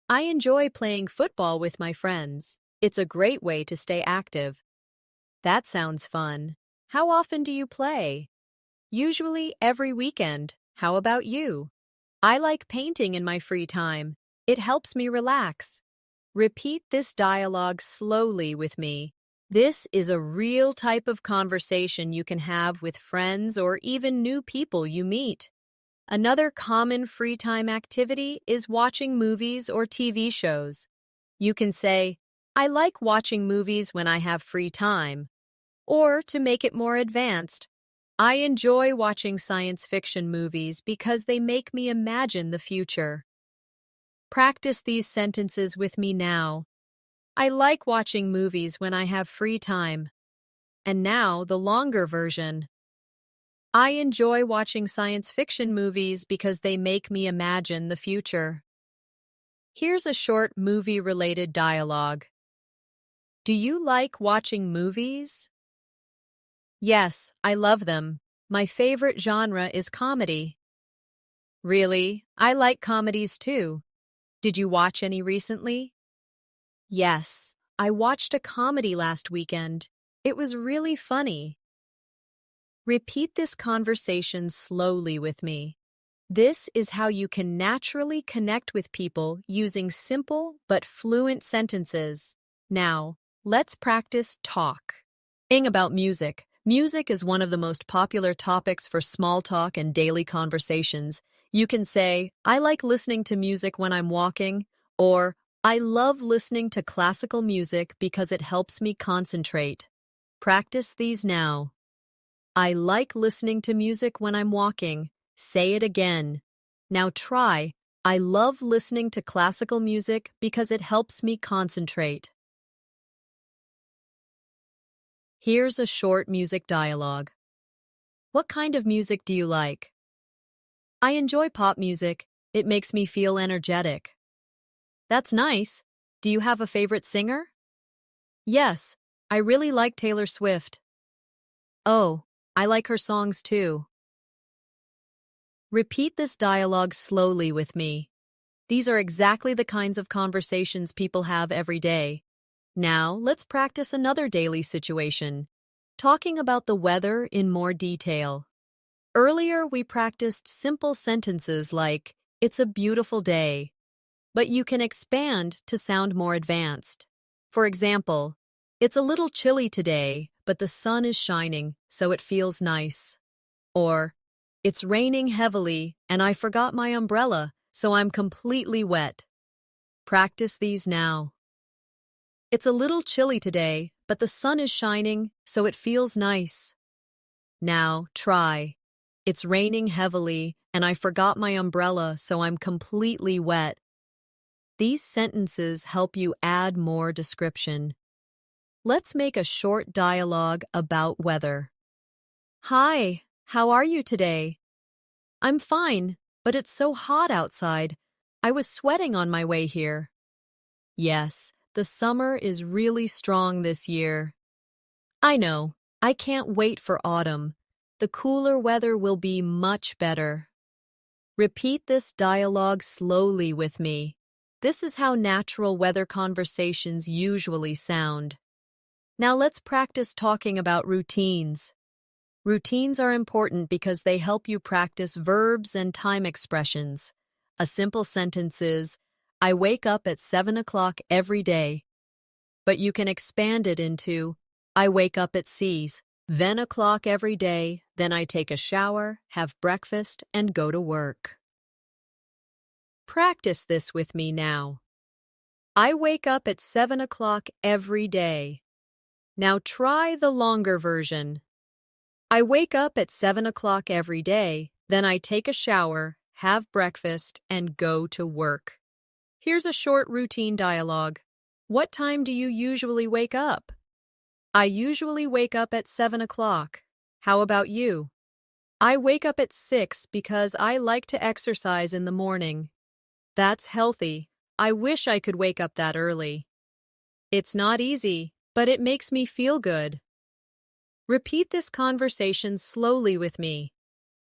I enjoy playing football with my friends. It's a great way to stay active. That sounds fun. How often do you play? Usually every weekend. How about you? I like painting in my free time. It helps me relax. Repeat this dialogue slowly with me. This is a real type of conversation you can have with friends or even new people you meet. Another common free time activity is watching movies or TV shows. You can say, I like watching movies when I have free time. Or, to make it more advanced, I enjoy watching science fiction movies because they make me imagine the future. Practice these sentences with me now. I like watching movies when I have free time. And now the longer version. I enjoy watching science fiction movies because they make me imagine the future. Here's a short movie-related dialogue. Do you like watching movies? Yes, I love them. My favorite genre is comedy. Really? I like comedies too. Did you watch any recently? Yes, I watched a comedy last weekend. It was really funny. Repeat this conversation slowly with me. This is how you can naturally connect with people using simple but fluent sentences. Now, let's practice talk. Thing about music. Music is one of the most popular topics for small talk and daily conversations. You can say, I like listening to music when I'm walking, or I love listening to classical music because it helps me concentrate. Practice these now. I like listening to music when I'm walking. Say it again. Now try, I love listening to classical music because it helps me concentrate. Here's a short music dialogue. What kind of music do you like? I enjoy pop music. It makes me feel energetic. That's nice. Do you have a favorite singer? Yes, I really like Taylor Swift. Oh, I like her songs too. Repeat this dialogue slowly with me. These are exactly the kinds of conversations people have every day. Now, let's practice another daily situation, talking about the weather in more detail. Earlier, we practiced simple sentences like, it's a beautiful day, but you can expand to sound more advanced. For example, it's a little chilly today, but the sun is shining, so it feels nice. Or, it's raining heavily, and I forgot my umbrella, so I'm completely wet. Practice these now. It's a little chilly today, but the sun is shining, so it feels nice. Now, try. It's raining heavily, and I forgot my umbrella, so I'm completely wet. These sentences help you add more description. Let's make a short dialogue about weather. Hi, how are you today? I'm fine, but it's so hot outside. I was sweating on my way here. Yes, the summer is really strong this year. I know. I can't wait for autumn. The cooler weather will be much better. Repeat this dialogue slowly with me. This is how natural weather conversations usually sound. Now let's practice talking about routines. Routines are important because they help you practice verbs and time expressions. A simple sentence is, I wake up at 7 o'clock every day. But you can expand it into, I wake up at then o'clock every day, then I take a shower, have breakfast, and go to work. Practice this with me now. I wake up at 7 o'clock every day. Now try the longer version. I wake up at 7 o'clock every day, then I take a shower, have breakfast, and go to work. Here's a short routine dialogue. What time do you usually wake up? I usually wake up at 7 o'clock. How about you? I wake up at 6 because I like to exercise in the morning. That's healthy. I wish I could wake up that early. It's not easy, but it makes me feel good. Repeat this conversation slowly with me.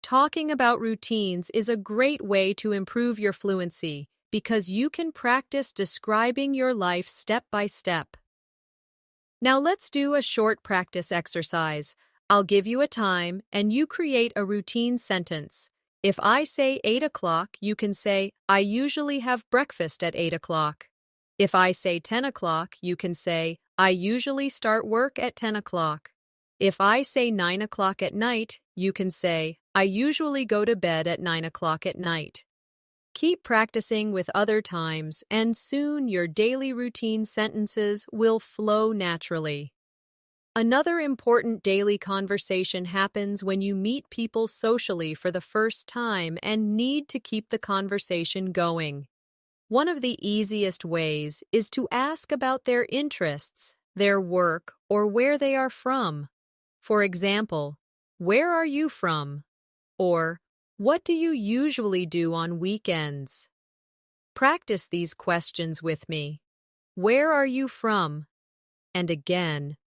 Talking about routines is a great way to improve your fluency because you can practice describing your life step by step. Now let's do a short practice exercise. I'll give you a time and you create a routine sentence. If I say 8 o'clock, you can say, I usually have breakfast at 8 o'clock. If I say 10 o'clock, you can say, I usually start work at 10 o'clock. If I say 9 o'clock at night, you can say, I usually go to bed at 9 o'clock at night. Keep practicing with other times, and soon your daily routine sentences will flow naturally. Another important daily conversation happens when you meet people socially for the first time and need to keep the conversation going. One of the easiest ways is to ask about their interests, their work, or where they are from. For example, where are you from? Or, what do you usually do on weekends? Practice these questions with me. Where are you from? And again,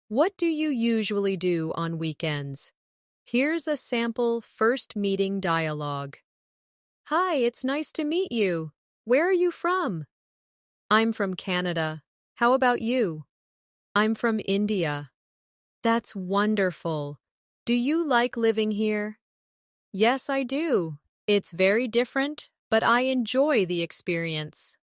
what do you usually do on weekends? Here's a sample first meeting dialogue. Hi, it's nice to meet you. Where are you from? I'm from Canada. How about you? I'm from India. That's wonderful. Do you like living here? Yes, I do. It's very different, but I enjoy the experience.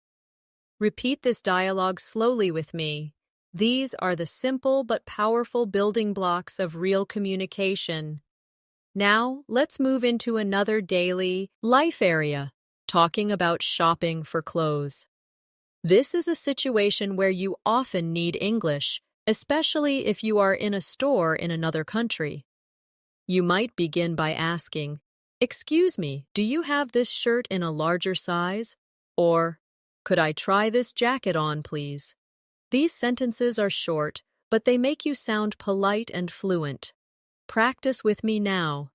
Repeat this dialogue slowly with me. These are the simple but powerful building blocks of real communication. Now, let's move into another daily life area, talking about shopping for clothes. This is a situation where you often need English, especially if you are in a store in another country. You might begin by asking, "Excuse me, do you have this shirt in a larger size?" Or, "Could I try this jacket on, please?" These sentences are short, but they make you sound polite and fluent. Practice with me now.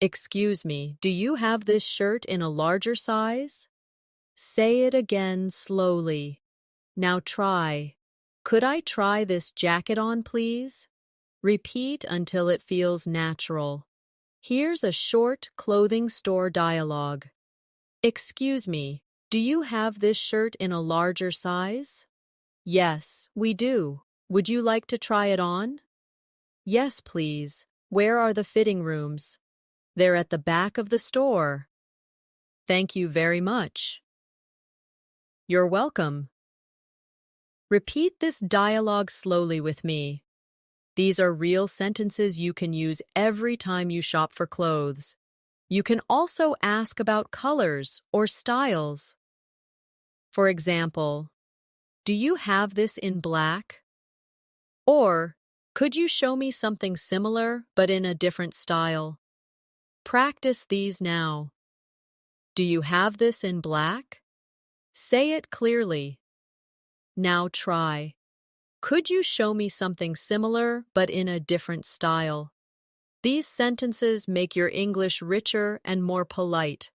Excuse me, do you have this shirt in a larger size? Say it again slowly. Now try. Could I try this jacket on, please? Repeat until it feels natural. Here's a short clothing store dialogue. Excuse me, do you have this shirt in a larger size? Yes, we do. Would you like to try it on? Yes, please. Where are the fitting rooms? They're at the back of the store. Thank you very much. You're welcome. Repeat this dialogue slowly with me. These are real sentences you can use every time you shop for clothes. You can also ask about colors or styles. For example, do you have this in black? Or, could you show me something similar but in a different style? Practice these now. Do you have this in black? Say it clearly. Now try. Could you show me something similar but in a different style? These sentences make your English richer and more polite.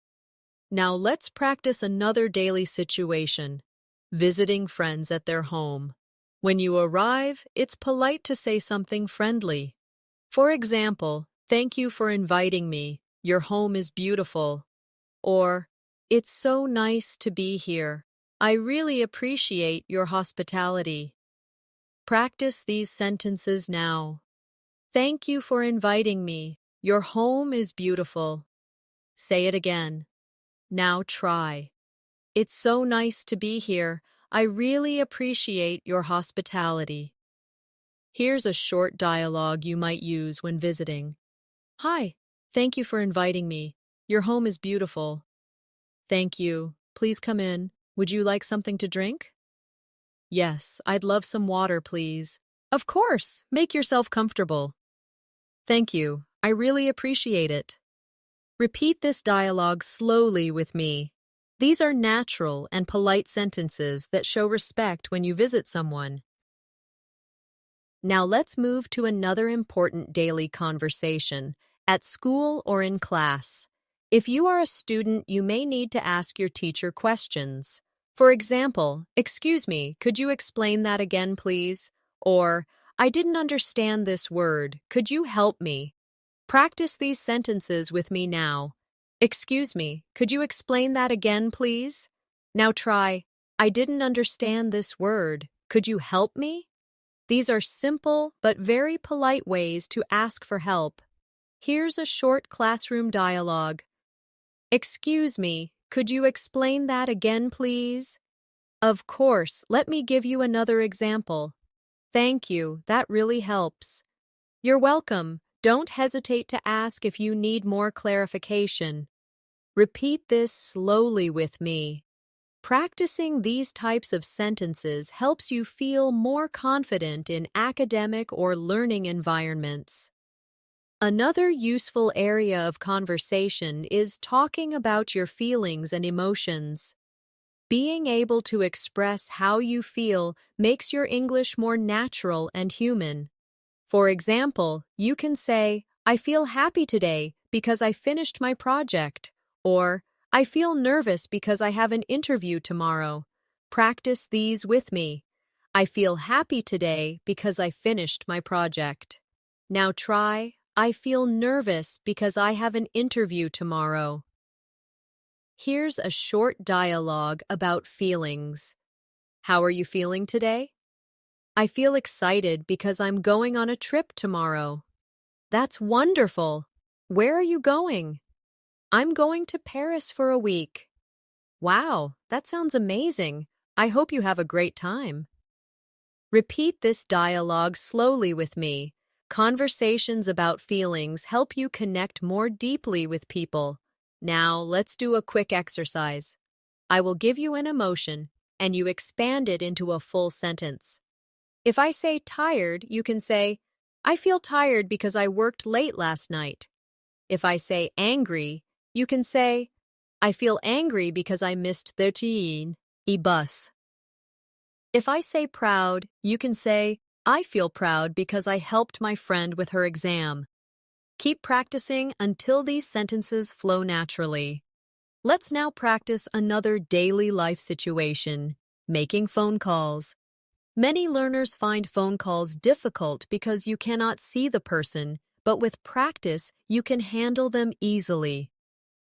Now let's practice another daily situation. visiting friends at their home. When you arrive, it's polite to say something friendly. For example, thank you for inviting me. Your home is beautiful. Or, it's so nice to be here. I really appreciate your hospitality. Practice these sentences now. Thank you for inviting me. Your home is beautiful. Say it again. Now try. It's so nice to be here. I really appreciate your hospitality. Here's a short dialogue you might use when visiting. Hi, thank you for inviting me. Your home is beautiful. Thank you. Please come in. Would you like something to drink? Yes, I'd love some water, please. Of course. Make yourself comfortable. Thank you. I really appreciate it. Repeat this dialogue slowly with me. These are natural and polite sentences that show respect when you visit someone. Now let's move to another important daily conversation, at school or in class. If you are a student, you may need to ask your teacher questions. For example, excuse me, could you explain that again, please? Or, I didn't understand this word. Could you help me? Practice these sentences with me now. Excuse me, could you explain that again, please? Now try, I didn't understand this word. Could you help me? These are simple but very polite ways to ask for help. Here's a short classroom dialogue. Excuse me, could you explain that again, please? Of course, let me give you another example. Thank you, that really helps. You're welcome. Don't hesitate to ask if you need more clarification. Repeat this slowly with me. Practicing these types of sentences helps you feel more confident in academic or learning environments. Another useful area of conversation is talking about your feelings and emotions. Being able to express how you feel makes your English more natural and human. For example, you can say, I feel happy today because I finished my project, or I feel nervous because I have an interview tomorrow. Practice these with me. I feel happy today because I finished my project. Now try, I feel nervous because I have an interview tomorrow. Here's a short dialogue about feelings. How are you feeling today? I feel excited because I'm going on a trip tomorrow. That's wonderful. Where are you going? I'm going to Paris for a week. Wow, that sounds amazing. I hope you have a great time. Repeat this dialogue slowly with me. Conversations about feelings help you connect more deeply with people. Now, let's do a quick exercise. I will give you an emotion, and you expand it into a full sentence. If I say tired, you can say, I feel tired because I worked late last night. If I say angry, you can say, I feel angry because I missed the bus. If I say proud, you can say, I feel proud because I helped my friend with her exam. Keep practicing until these sentences flow naturally. Let's now practice another daily life situation, making phone calls. Many learners find phone calls difficult because you cannot see the person, but with practice, you can handle them easily.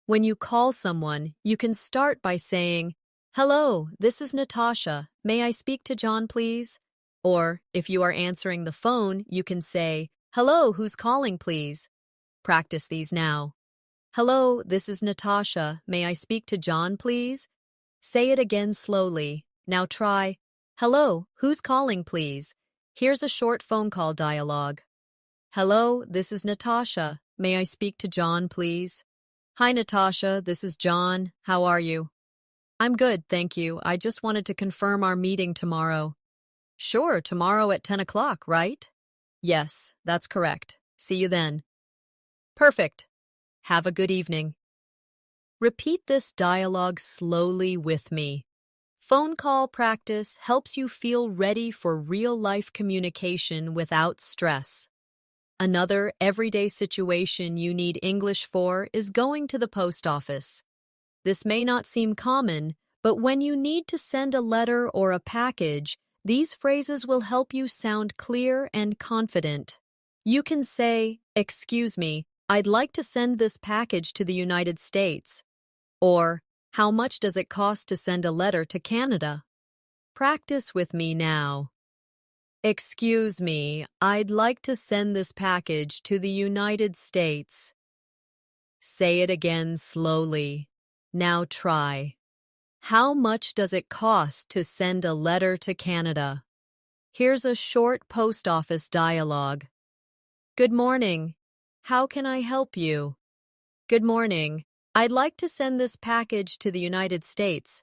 When you call someone, you can start by saying, Hello, this is Natasha. May I speak to John, please? Or, if you are answering the phone, you can say, Hello, who's calling, please? Practice these now. Hello, this is Natasha. May I speak to John, please? Say it again slowly. Now try, Hello, who's calling, please? Here's a short phone call dialogue. Hello, this is Natasha. May I speak to John, please? Hi, Natasha. This is John. How are you? I'm good, thank you. I just wanted to confirm our meeting tomorrow. Sure, tomorrow at 10 o'clock, right? Yes, that's correct. See you then. Perfect. Have a good evening. Repeat this dialogue slowly with me. Phone call practice helps you feel ready for real-life communication without stress. Another everyday situation you need English for is going to the post office. This may not seem common, But when you need to send a letter or a package, these phrases will help you sound clear and confident. You can say, "Excuse me, I'd like to send this package to the United States." Or, "How much does it cost to send a letter to Canada?" Practice with me now. "Excuse me, I'd like to send this package to the United States." Say it again slowly. Now try. "How much does it cost to send a letter to Canada?" Here's a short post office dialogue. "Good morning. How can I help you?" "Good morning. I'd like to send this package to the United States."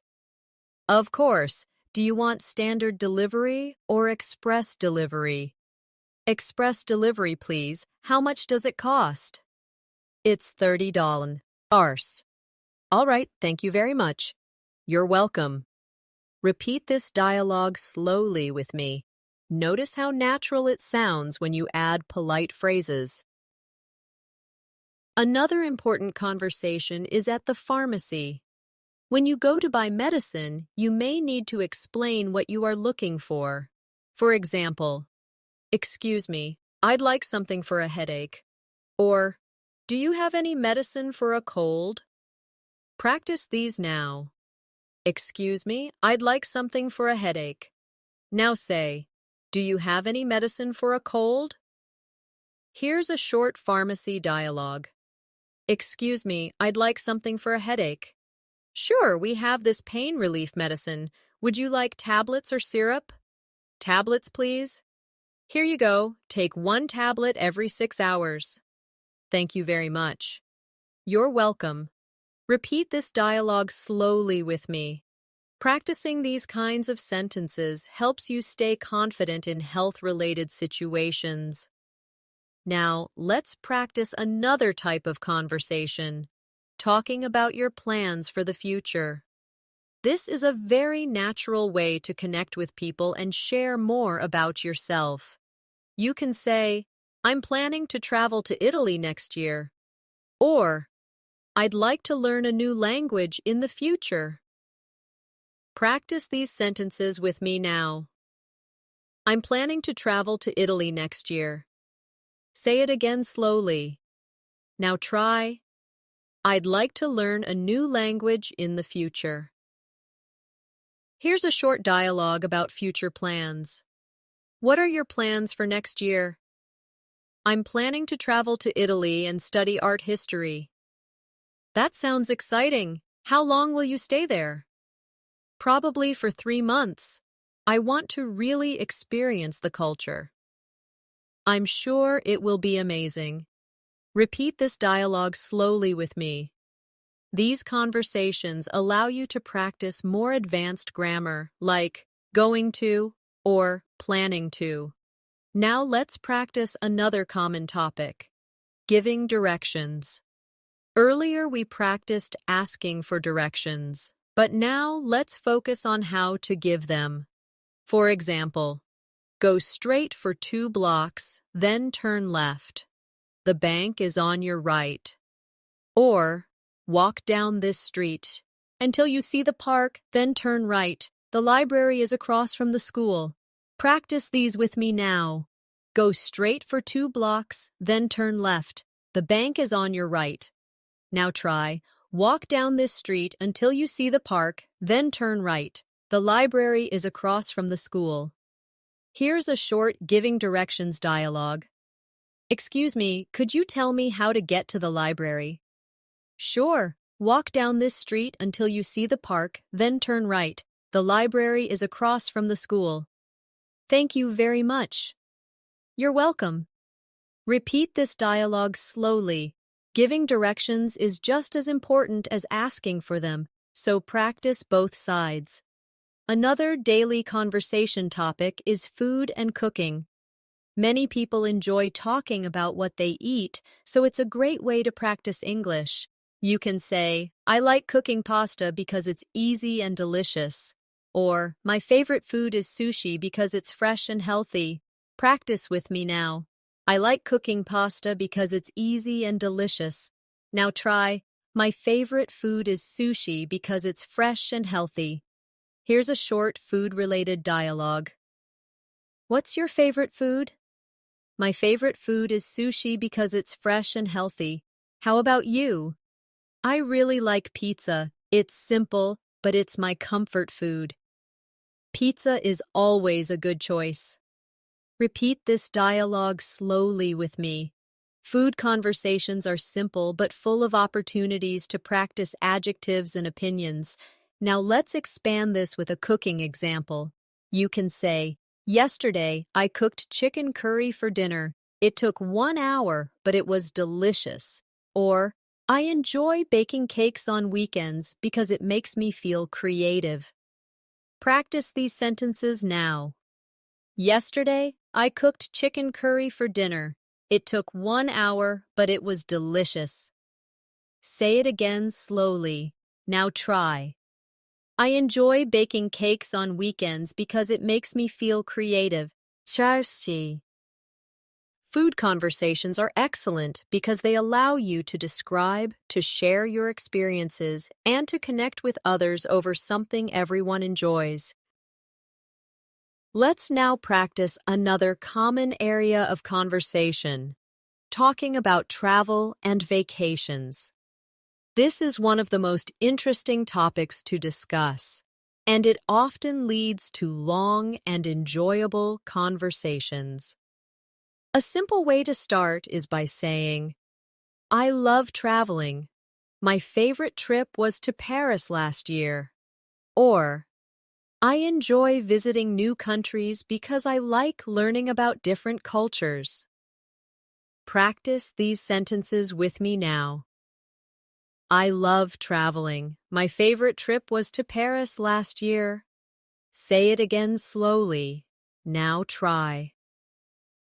"Of course. Do you want standard delivery or express delivery?" "Express delivery, please. How much does it cost?" "It's $30. All right, thank you very much. You're welcome. Repeat this dialogue slowly with me. Notice how natural it sounds when you add polite phrases. Another important conversation is at the pharmacy. When you go to buy medicine, you may need to explain what you are looking for. For example, "Excuse me, I'd like something for a headache." Or, "Do you have any medicine for a cold?" Practice these now. "Excuse me, I'd like something for a headache." Now say, "Do you have any medicine for a cold?" Here's a short pharmacy dialogue. "Excuse me, I'd like something for a headache." "Sure, we have this pain relief medicine. Would you like tablets or syrup?" "Tablets, please." "Here you go. Take 1 tablet every 6 hours." "Thank you very much." You're welcome. Repeat this dialogue slowly with me. Practicing these kinds of sentences helps you stay confident in health-related situations. Now, let's practice another type of conversation, talking about your plans for the future. This is a very natural way to connect with people and share more about yourself. You can say, "I'm planning to travel to Italy next year." Or, "I'd like to learn a new language in the future." Practice these sentences with me now. "I'm planning to travel to Italy next year." Say it again slowly. Now try, "I'd like to learn a new language in the future." Here's a short dialogue about future plans. "What are your plans for next year?" "I'm planning to travel to Italy and study art history." "That sounds exciting. How long will you stay there?" "Probably for 3 months. I want to really experience the culture." "I'm sure it will be amazing." Repeat this dialogue slowly with me. These conversations allow you to practice more advanced grammar, like going to or planning to. Now let's practice another common topic, giving directions. Earlier we practiced asking for directions, but now let's focus on how to give them. For example, "Go straight for 2 blocks, then turn left. The bank is on your right." Or, "Walk down this street until you see the park, then turn right. The library is across from the school." Practice these with me now. Go straight for 2 blocks, then turn left. The bank is on your right. Now try, "Walk down this street until you see the park, then turn right. The library is across from the school." Here's a short giving directions dialogue. "Excuse me, could you tell me how to get to the library?" "Sure. Walk down this street until you see the park, then turn right. The library is across from the school." Thank you very much. You're welcome. Repeat this dialogue slowly. Giving directions is just as important as asking for them, so practice both sides. Another daily conversation topic is food and cooking. Many people enjoy talking about what they eat, so it's a great way to practice English. You can say, "I like cooking pasta because it's easy and delicious." Or, "My favorite food is sushi because it's fresh and healthy." Practice with me now. "I like cooking pasta because it's easy and delicious." Now try, My favorite food is sushi because it's fresh and healthy. Here's a short food-related dialogue. What's your favorite food? My favorite food is sushi because it's fresh and healthy. How about you? I really like pizza. It's simple, but it's my comfort food. Pizza is always a good choice. Repeat this dialogue slowly with me. Food conversations are simple but full of opportunities to practice adjectives and opinions. Now let's expand this with a cooking example. You can say, yesterday, I cooked chicken curry for dinner. It took 1 hour, but it was delicious. Or, I enjoy baking cakes on weekends because it makes me feel creative. Practice these sentences now. Yesterday, I cooked chicken curry for dinner. It took 1 hour, but it was delicious. Say it again slowly. Now try. I enjoy baking cakes on weekends because it makes me feel creative. Food conversations are excellent because they allow you to describe, to share your experiences, and to connect with others over something everyone enjoys. Let's now practice another common area of conversation, talking about travel and vacations. This is one of the most interesting topics to discuss, and it often leads to long and enjoyable conversations. A simple way to start is by saying, I love traveling. My favorite trip was to Paris last year. Or, I enjoy visiting new countries because I like learning about different cultures. Practice these sentences with me now. I love traveling. My favorite trip was to Paris last year. Say it again slowly. Now try.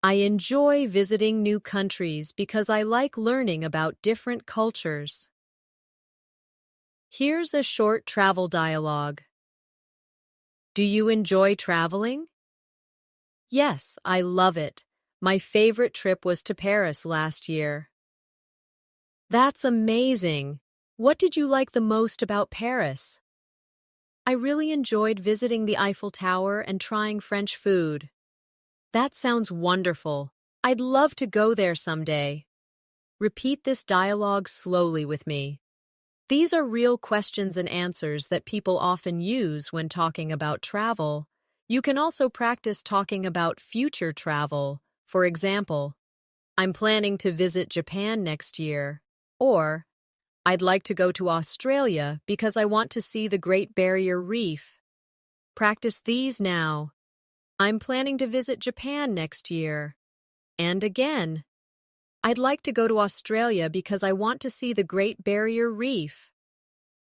I enjoy visiting new countries because I like learning about different cultures. Here's a short travel dialogue. Do you enjoy traveling? Yes, I love it. My favorite trip was to Paris last year. That's amazing. What did you like the most about Paris? I really enjoyed visiting the Eiffel Tower and trying French food. That sounds wonderful. I'd love to go there someday. Repeat this dialogue slowly with me. These are real questions and answers that people often use when talking about travel. You can also practice talking about future travel. For example, I'm planning to visit Japan next year. Or, I'd like to go to Australia because I want to see the Great Barrier Reef. Practice these now. I'm planning to visit Japan next year. And again, I'd like to go to Australia because I want to see the Great Barrier Reef.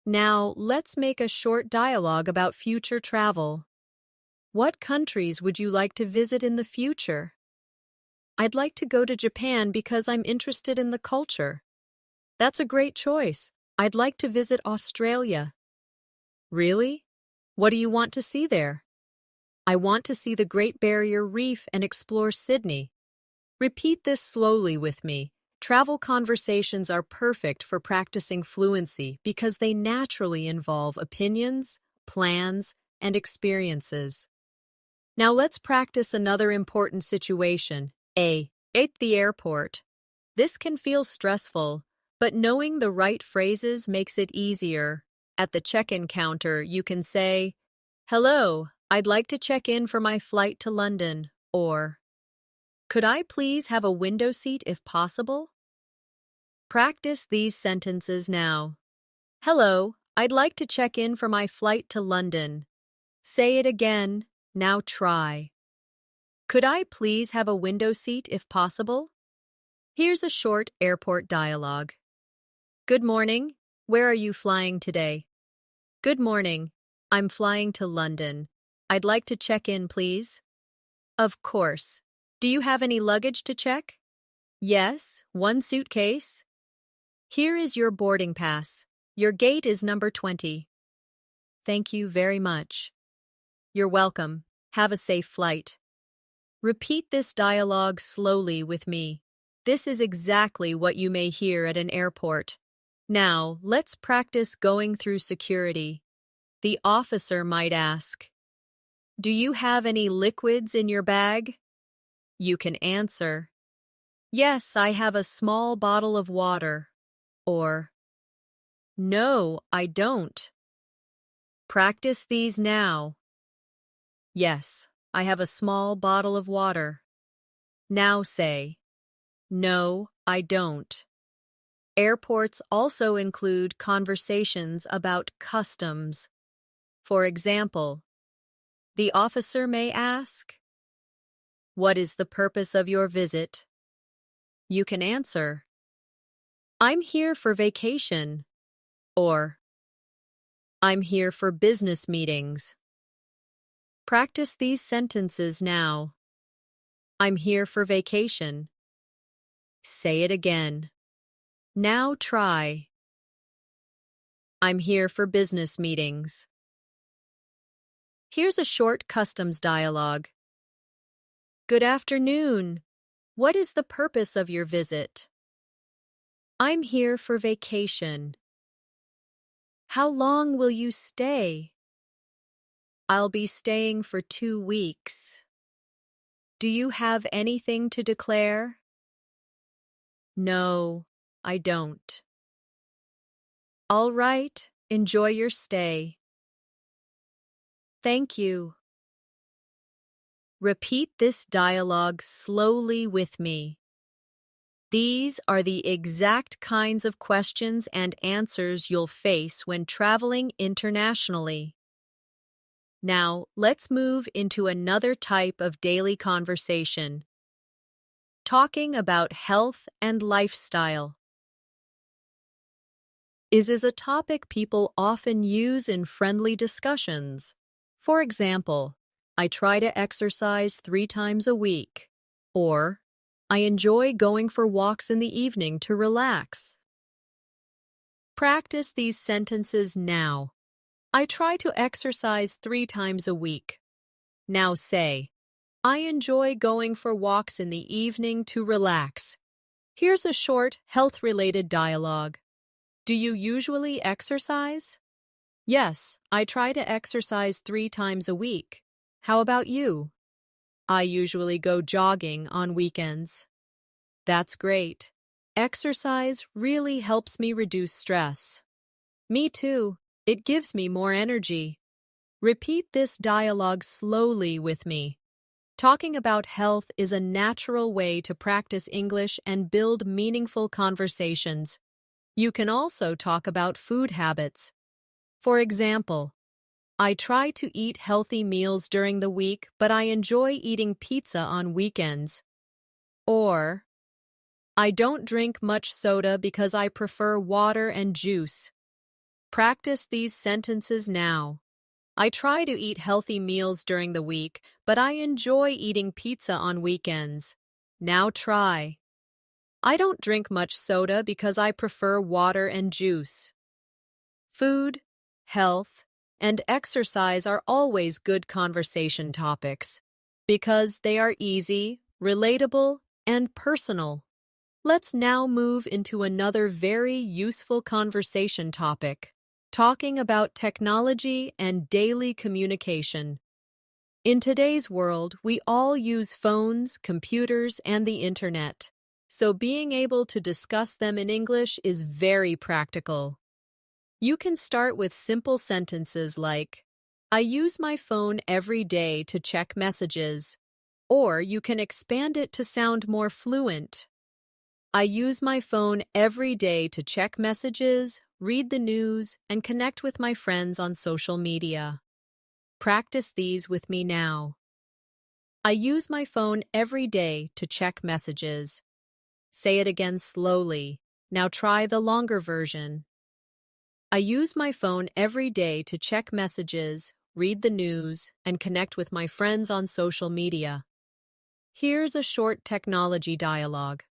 Now, let's make a short dialogue about future travel. What countries would you like to visit in the future? I'd like to go to Japan because I'm interested in the culture. That's a great choice. I'd like to visit Australia. Really? What do you want to see there? I want to see the Great Barrier Reef and explore Sydney. Repeat this slowly with me. Travel conversations are perfect for practicing fluency because they naturally involve opinions, plans, and experiences. Now let's practice another important situation. At the airport. This can feel stressful, but knowing the right phrases makes it easier. At the check-in counter, you can say, Hello, I'd like to check in for my flight to London, or could I please have a window seat if possible? Practice these sentences now. Hello, I'd like to check in for my flight to London. Say it again. Now try. Could I please have a window seat if possible? Here's a short airport dialogue. Good morning. Where are you flying today? Good morning. I'm flying to London. I'd like to check in, please. Of course. Do you have any luggage to check? Yes, one suitcase. Here is your boarding pass. Your gate is number 20. Thank you very much. You're welcome. Have a safe flight. Repeat this dialogue slowly with me. This is exactly what you may hear at an airport. Now, let's practice going through security. The officer might ask, "Do you have any liquids in your bag?" You can answer, "Yes, I have a small bottle of water," or, "No, I don't." Practice these now. Yes, I have a small bottle of water. Now say, "No, I don't." Airports also include conversations about customs. For example, the officer may ask, "What is the purpose of your visit?" You can answer, "I'm here for vacation," or "I'm here for business meetings." Practice these sentences now. I'm here for vacation. Say it again. Now try. I'm here for business meetings. Here's a short customs dialogue. Good afternoon. What is the purpose of your visit? I'm here for vacation. How long will you stay? I'll be staying for 2 weeks. Do you have anything to declare? No, I don't. All right, enjoy your stay. Thank you. Repeat this dialogue slowly with me. These are the exact kinds of questions and answers you'll face when traveling internationally. Now, let's move into another type of daily conversation. Talking about health and lifestyle. Is a topic people often use in friendly discussions. For example, I try to exercise 3 times a week, or I enjoy going for walks in the evening to relax. Practice these sentences now. I try to exercise 3 times a week. Now say, I enjoy going for walks in the evening to relax. Here's a short, health-related dialogue. Do you usually exercise? Yes, I try to exercise 3 times a week. How about you? I usually go jogging on weekends. That's great. Exercise really helps me reduce stress. Me too. It gives me more energy. Repeat this dialogue slowly with me. Talking about health is a natural way to practice English and build meaningful conversations. You can also talk about food habits. For example, I try to eat healthy meals during the week, but I enjoy eating pizza on weekends. Or, I don't drink much soda because I prefer water and juice. Practice these sentences now. I try to eat healthy meals during the week, but I enjoy eating pizza on weekends. Now try. I don't drink much soda because I prefer water and juice. Food, health, and exercise are always good conversation topics because they are easy, relatable, and personal. Let's now move into another very useful conversation topic, talking about technology and daily communication. In today's world, we all use phones, computers, and the internet, so being able to discuss them in English is very practical. You can start with simple sentences like, I use my phone every day to check messages, or you can expand it to sound more fluent. I use my phone every day to check messages, read the news, and connect with my friends on social media. Practice these with me now. I use my phone every day to check messages. Say it again slowly. Now try the longer version. I use my phone every day to check messages, read the news, and connect with my friends on social media. Here's a short technology dialogue.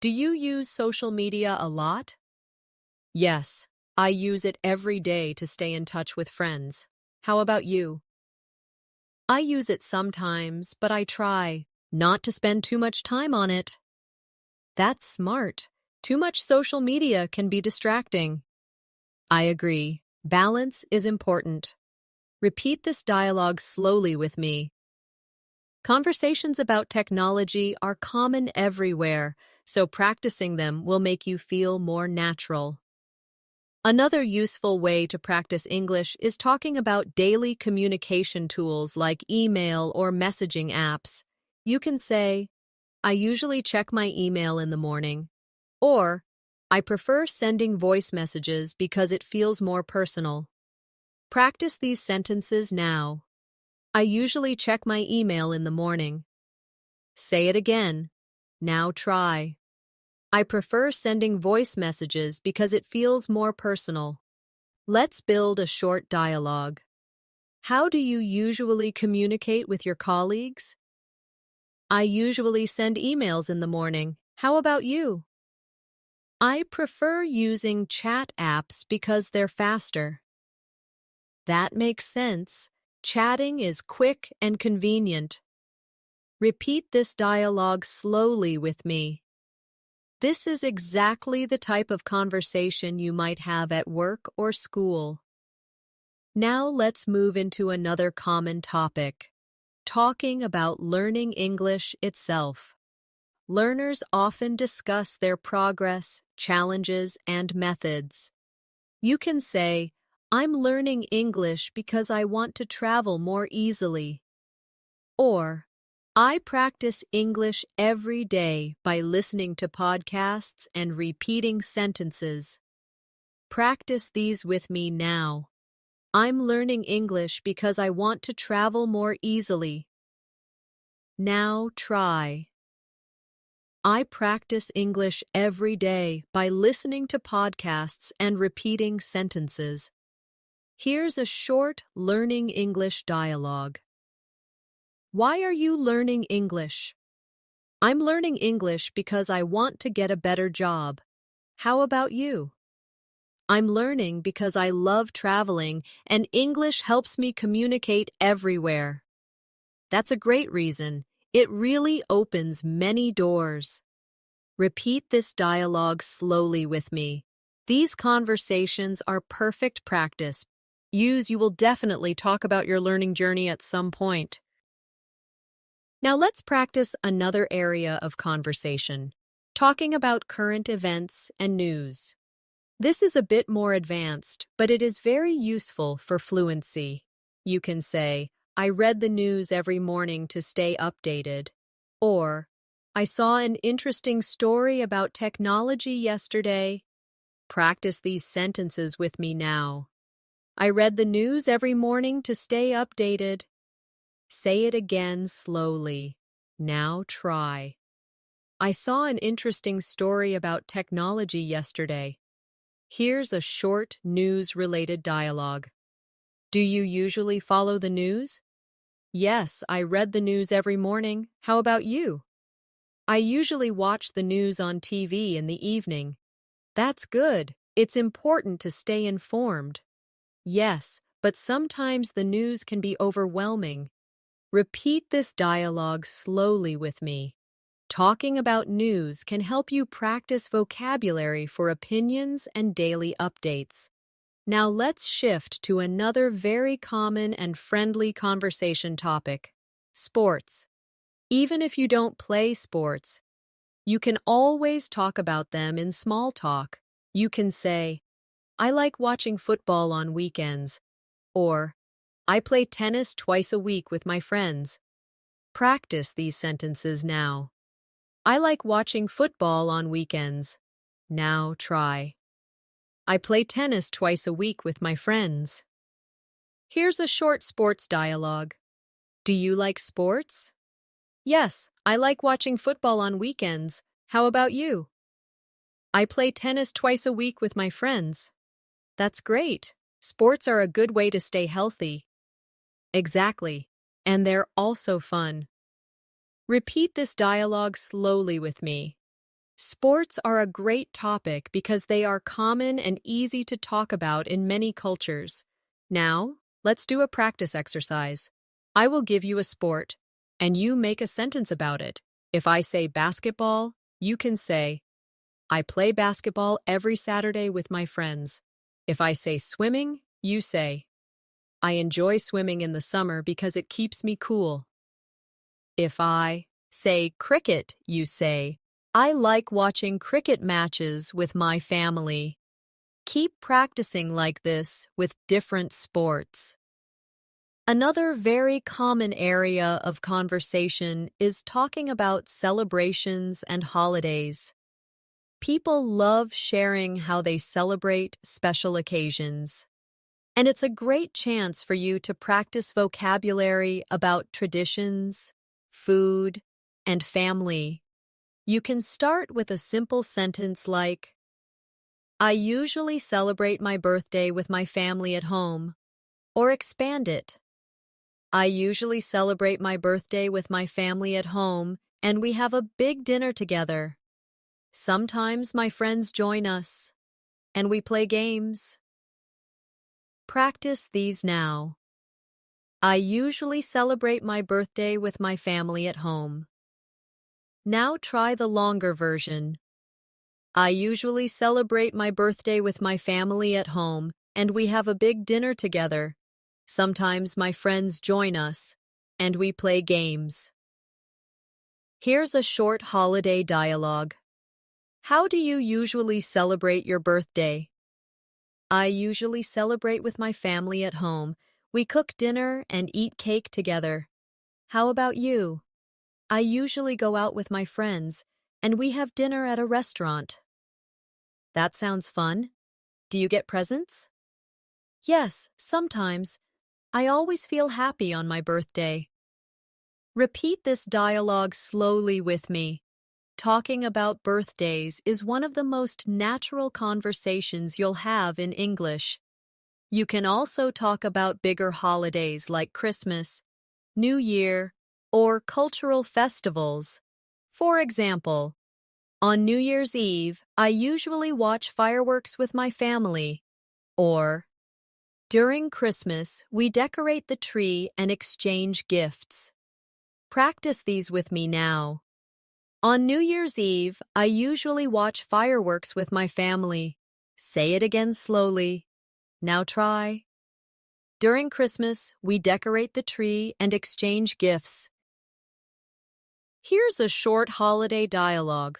Do you use social media a lot? Yes, I use it every day to stay in touch with friends. How about you? I use it sometimes, but I try not to spend too much time on it. That's smart. Too much social media can be distracting. I agree. Balance is important. Repeat this dialogue slowly with me. Conversations about technology are common everywhere, so practicing them will make you feel more natural. Another useful way to practice English is talking about daily communication tools like email or messaging apps. You can say, I usually check my email in the morning, or I prefer sending voice messages because it feels more personal. Practice these sentences now. I usually check my email in the morning. Say it again. Now try. I prefer sending voice messages because it feels more personal. Let's build a short dialogue. How do you usually communicate with your colleagues? I usually send emails in the morning. How about you? I prefer using chat apps because they're faster. That makes sense. Chatting is quick and convenient. Repeat this dialogue slowly with me. This is exactly the type of conversation you might have at work or school. Now let's move into another common topic, talking about learning English itself. Learners often discuss their progress, challenges, and methods. You can say, I'm learning English because I want to travel more easily. Or, I practice English every day by listening to podcasts and repeating sentences. Practice these with me now. I'm learning English because I want to travel more easily. Now try. I practice English every day by listening to podcasts and repeating sentences. Here's a short learning English dialogue. Why are you learning English? I'm learning English because I want to get a better job. How about you? I'm learning because I love traveling and English helps me communicate everywhere. That's a great reason. It really opens many doors. Repeat this dialogue slowly with me. These conversations are perfect practice. You will definitely talk about your learning journey at some point. Now let's practice another area of conversation, talking about current events and news. This is a bit more advanced, but it is very useful for fluency. You can say, I read the news every morning to stay updated. Or, I saw an interesting story about technology yesterday. Practice these sentences with me now. I read the news every morning to stay updated. Say it again slowly. Now try. I saw an interesting story about technology yesterday. Here's a short news-related dialogue. Do you usually follow the news? Yes, I read the news every morning. How about you? I usually watch the news on TV in the evening. That's good. It's important to stay informed. Yes, but sometimes the news can be overwhelming. Repeat this dialogue slowly with me. Talking about news can help you practice vocabulary for opinions and daily updates. Now let's shift to another very common and friendly conversation topic, sports. Even if you don't play sports, you can always talk about them in small talk. You can say, I like watching football on weekends, or I play tennis twice a week with my friends. Practice these sentences now. I like watching football on weekends. Now try. I play tennis twice a week with my friends. Here's a short sports dialogue. Do you like sports? Yes, I like watching football on weekends. How about you? I play tennis twice a week with my friends. That's great. Sports are a good way to stay healthy. Exactly. And they're also fun. Repeat this dialogue slowly with me. Sports are a great topic because they are common and easy to talk about in many cultures. Now, let's do a practice exercise. I will give you a sport, and you make a sentence about it. If I say basketball, you can say, I play basketball every Saturday with my friends. If I say swimming, you say, I enjoy swimming in the summer because it keeps me cool. If I say cricket, you say, I like watching cricket matches with my family. Keep practicing like this with different sports. Another very common area of conversation is talking about celebrations and holidays. People love sharing how they celebrate special occasions. And it's a great chance for you to practice vocabulary about traditions, food, and family. You can start with a simple sentence like, I usually celebrate my birthday with my family at home, or expand it. I usually celebrate my birthday with my family at home, and we have a big dinner together. Sometimes my friends join us, and we play games. Practice these now. I usually celebrate my birthday with my family at home. Now try the longer version. I usually celebrate my birthday with my family at home, and we have a big dinner together. Sometimes my friends join us, and we play games. Here's a short holiday dialogue. How do you usually celebrate your birthday? I usually celebrate with my family at home. We cook dinner and eat cake together. How about you? I usually go out with my friends, and we have dinner at a restaurant. That sounds fun. Do you get presents? Yes, sometimes. I always feel happy on my birthday. Repeat this dialogue slowly with me. Talking about birthdays is one of the most natural conversations you'll have in English. You can also talk about bigger holidays like Christmas, New Year, or cultural festivals. For example, on New Year's Eve, I usually watch fireworks with my family. Or, during Christmas, we decorate the tree and exchange gifts. Practice these with me now. On New Year's Eve, I usually watch fireworks with my family. Say it again slowly. Now try. During Christmas, we decorate the tree and exchange gifts. Here's a short holiday dialogue.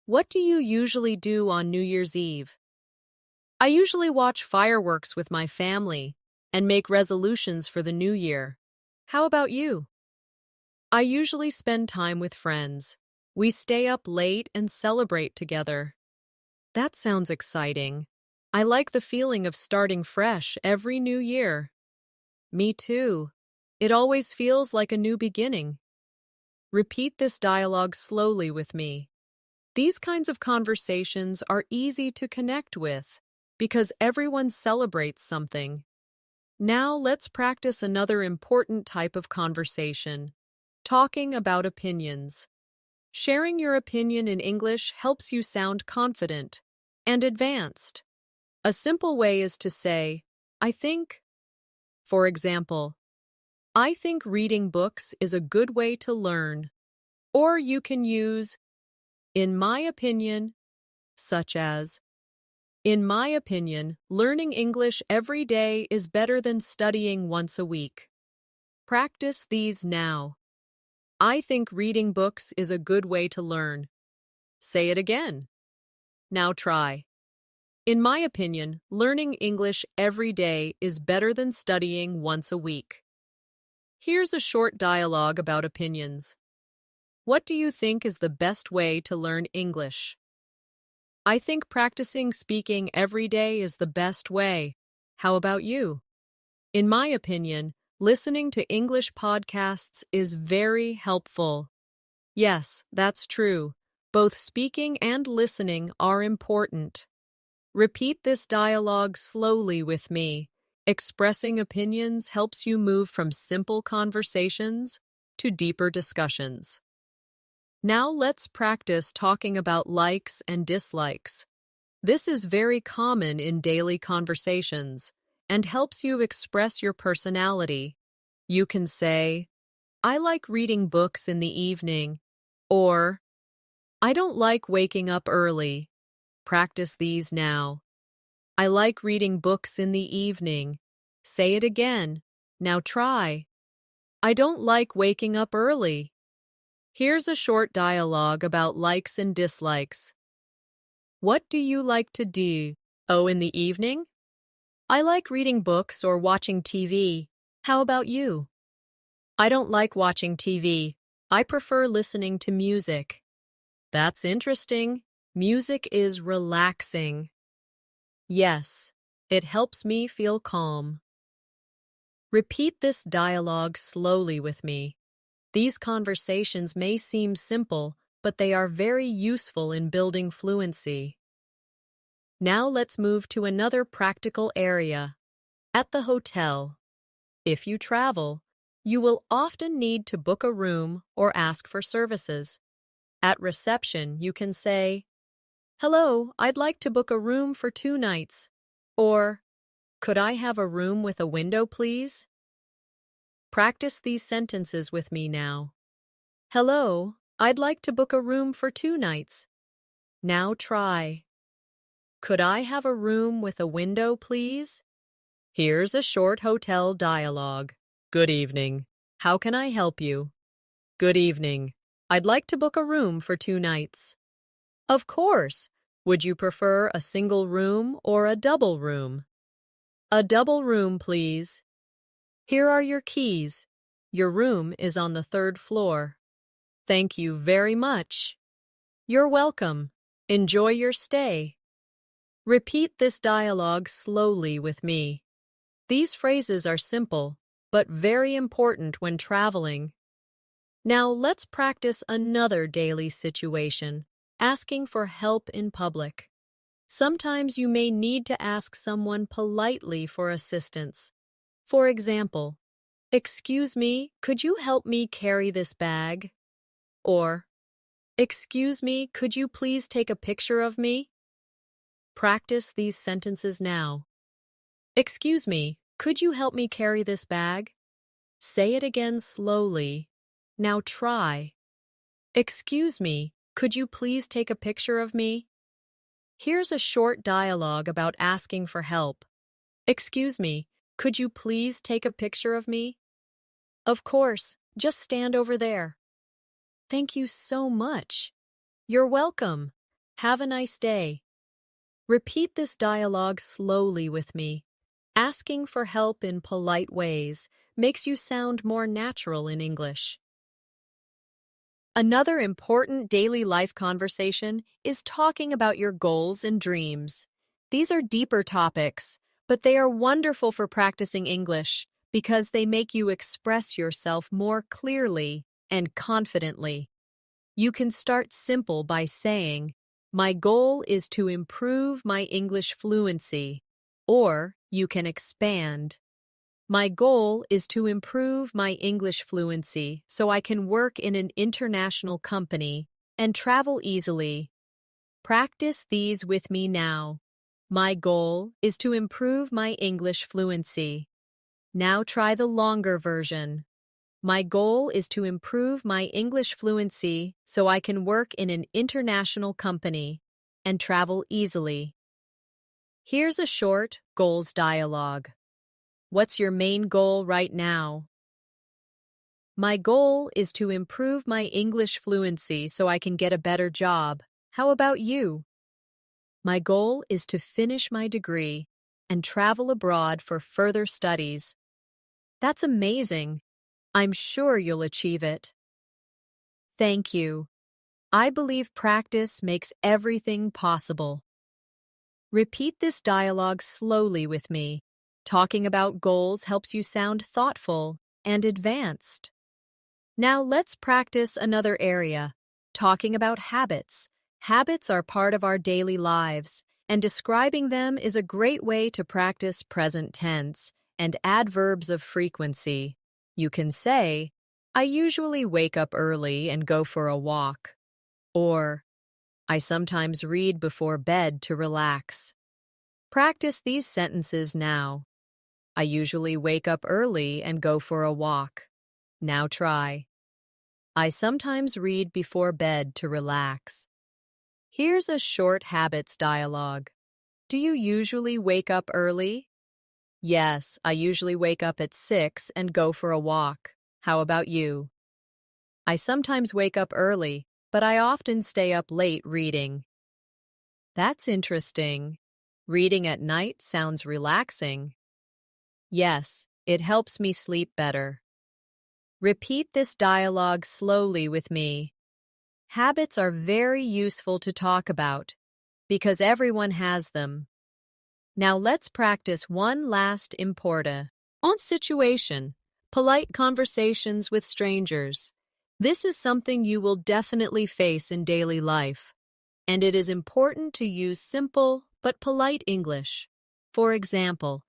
What do you usually do on New Year's Eve? I usually watch fireworks with my family and make resolutions for the new year. How about you? I usually spend time with friends. We stay up late and celebrate together. That sounds exciting. I like the feeling of starting fresh every new year. Me too. It always feels like a new beginning. Repeat this dialogue slowly with me. These kinds of conversations are easy to connect with because everyone celebrates something. Now let's practice another important type of conversation. Talking about opinions. Sharing your opinion in English helps you sound confident and advanced. A simple way is to say, I think. For example, I think reading books is a good way to learn. Or you can use, in my opinion, such as, in my opinion, learning English every day is better than studying once a week. Practice these now. I think reading books is a good way to learn. Say it again. Now try. In my opinion, learning English every day is better than studying once a week. Here's a short dialogue about opinions. What do you think is the best way to learn English? I think practicing speaking every day is the best way. How about you? In my opinion, listening to English podcasts is very helpful. Yes, that's true. Both speaking and listening are important. Repeat this dialogue slowly with me. Expressing opinions helps you move from simple conversations to deeper discussions. Now let's practice talking about likes and dislikes. This is very common in daily conversations and helps you express your personality. You can say, I like reading books in the evening, or I don't like waking up early. Practice these now. I like reading books in the evening. Say it again. Now try. I don't like waking up early. Here's a short dialogue about likes and dislikes. What do you like to do? Oh, in the evening? I like reading books or watching TV. How about you? I don't like watching TV. I prefer listening to music. That's interesting. Music is relaxing. Yes, it helps me feel calm. Repeat this dialogue slowly with me. These conversations may seem simple, but they are very useful in building fluency. Now let's move to another practical area. At the hotel. If you travel, you will often need to book a room or ask for services. At reception, you can say, "Hello, I'd like to book a room for 2 nights." Or, "Could I have a room with a window, please?" Practice these sentences with me now. Hello, I'd like to book a room for 2 nights. Now try. Could I have a room with a window, please? Here's a short hotel dialogue. Good evening. How can I help you? Good evening. I'd like to book a room for 2 nights. Of course. Would you prefer a single room or a double room? A double room, please. Here are your keys. Your room is on the 3rd floor. Thank you very much. You're welcome. Enjoy your stay. Repeat this dialogue slowly with me. These phrases are simple, but very important when traveling. Now let's practice another daily situation, asking for help in public. Sometimes you may need to ask someone politely for assistance. For example, "Excuse me, could you help me carry this bag?" Or, "Excuse me, could you please take a picture of me?" Practice these sentences now. Excuse me, could you help me carry this bag? Say it again slowly. Now try. Excuse me, could you please take a picture of me? Here's a short dialogue about asking for help. Excuse me, could you please take a picture of me? Of course, just stand over there. Thank you so much. You're welcome. Have a nice day. Repeat this dialogue slowly with me. Asking for help in polite ways makes you sound more natural in English. Another important daily life conversation is talking about your goals and dreams. These are deeper topics, but they are wonderful for practicing English because they make you express yourself more clearly and confidently. You can start simple by saying, "My goal is to improve my English fluency," or you can expand. My goal is to improve my English fluency so I can work in an international company and travel easily. Practice these with me now. My goal is to improve my English fluency. Now try the longer version. My goal is to improve my English fluency so I can work in an international company and travel easily. Here's a short goals dialogue. What's your main goal right now? My goal is to improve my English fluency so I can get a better job. How about you? My goal is to finish my degree and travel abroad for further studies. That's amazing. I'm sure you'll achieve it. Thank you. I believe practice makes everything possible. Repeat this dialogue slowly with me. Talking about goals helps you sound thoughtful and advanced. Now let's practice another area, talking about habits. Habits are part of our daily lives, and describing them is a great way to practice present tense and adverbs of frequency. You can say, "I usually wake up early and go for a walk," or "I sometimes read before bed to relax." Practice these sentences now. I usually wake up early and go for a walk. Now try. I sometimes read before bed to relax. Here's a short habits dialogue. Do you usually wake up early? Yes, I usually wake up at 6 and go for a walk. How about you? I sometimes wake up early, but I often stay up late reading. That's interesting. Reading at night sounds relaxing. Yes, it helps me sleep better. Repeat this dialogue slowly with me. Habits are very useful to talk about because everyone has them. Now let's practice one last important situation, polite conversations with strangers. This is something you will definitely face in daily life, and it is important to use simple but polite English. For example,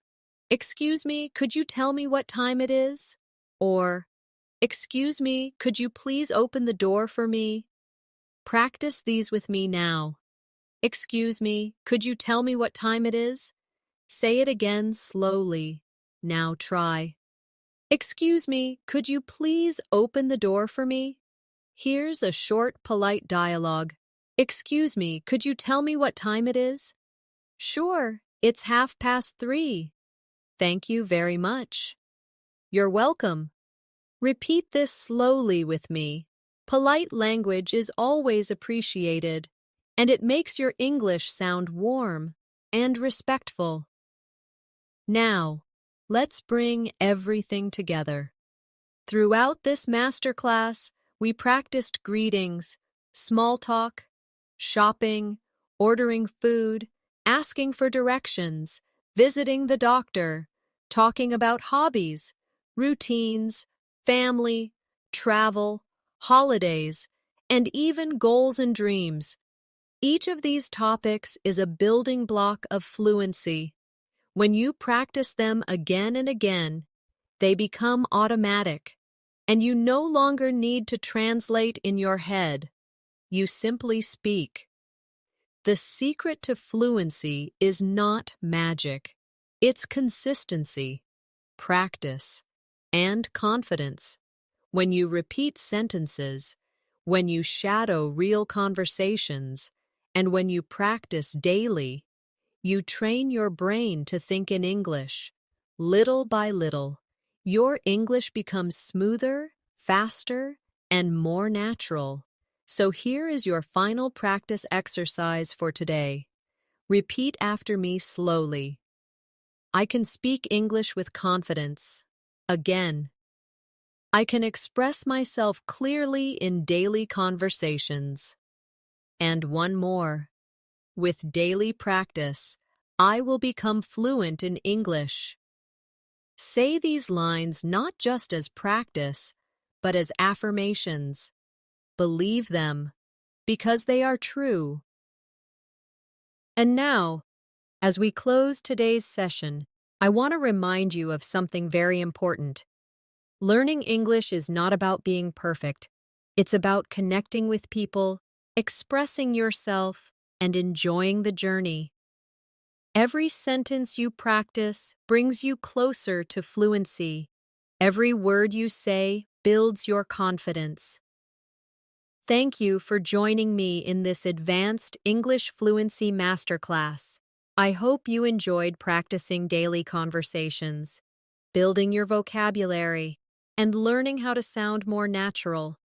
"Excuse me, could you tell me what time it is?" Or, "Excuse me, could you please open the door for me?" Practice these with me now. "Excuse me, could you tell me what time it is?" Say it again slowly. Now try. "Excuse me, could you please open the door for me?" Here's a short, polite dialogue. "Excuse me, could you tell me what time it is?" "Sure, it's 3:30. Thank you very much." "You're welcome." Repeat this slowly with me. Polite language is always appreciated, and it makes your English sound warm and respectful. Now, let's bring everything together. Throughout this masterclass, we practiced greetings, small talk, shopping, ordering food, asking for directions, visiting the doctor, talking about hobbies, routines, family, travel, holidays, and even goals and dreams. Each of these topics is a building block of fluency. When you practice them again and again, they become automatic, and you no longer need to translate in your head. You simply speak. The secret to fluency is not magic. It's consistency, practice, and confidence. When you repeat sentences, when you shadow real conversations, and when you practice daily, you train your brain to think in English. Little by little, your English becomes smoother, faster, and more natural. So here is your final practice exercise for today. Repeat after me slowly. I can speak English with confidence. Again. I can express myself clearly in daily conversations. And one more. With daily practice, I will become fluent in English. Say these lines not just as practice, but as affirmations. Believe them, because they are true. And now, as we close today's session, I want to remind you of something very important. Learning English is not about being perfect. It's about connecting with people, expressing yourself, and enjoying the journey. Every sentence you practice brings you closer to fluency. Every word you say builds your confidence. Thank you for joining me in this advanced English fluency masterclass. I hope you enjoyed practicing daily conversations, building your vocabulary, and learning how to sound more natural.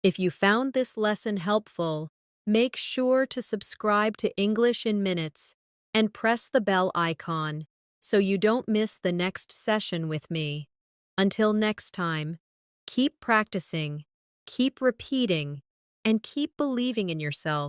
If you found this lesson helpful, make sure to subscribe to English in Minutes and press the bell icon so you don't miss the next session with me. Until next time, keep practicing, keep repeating, and keep believing in yourself.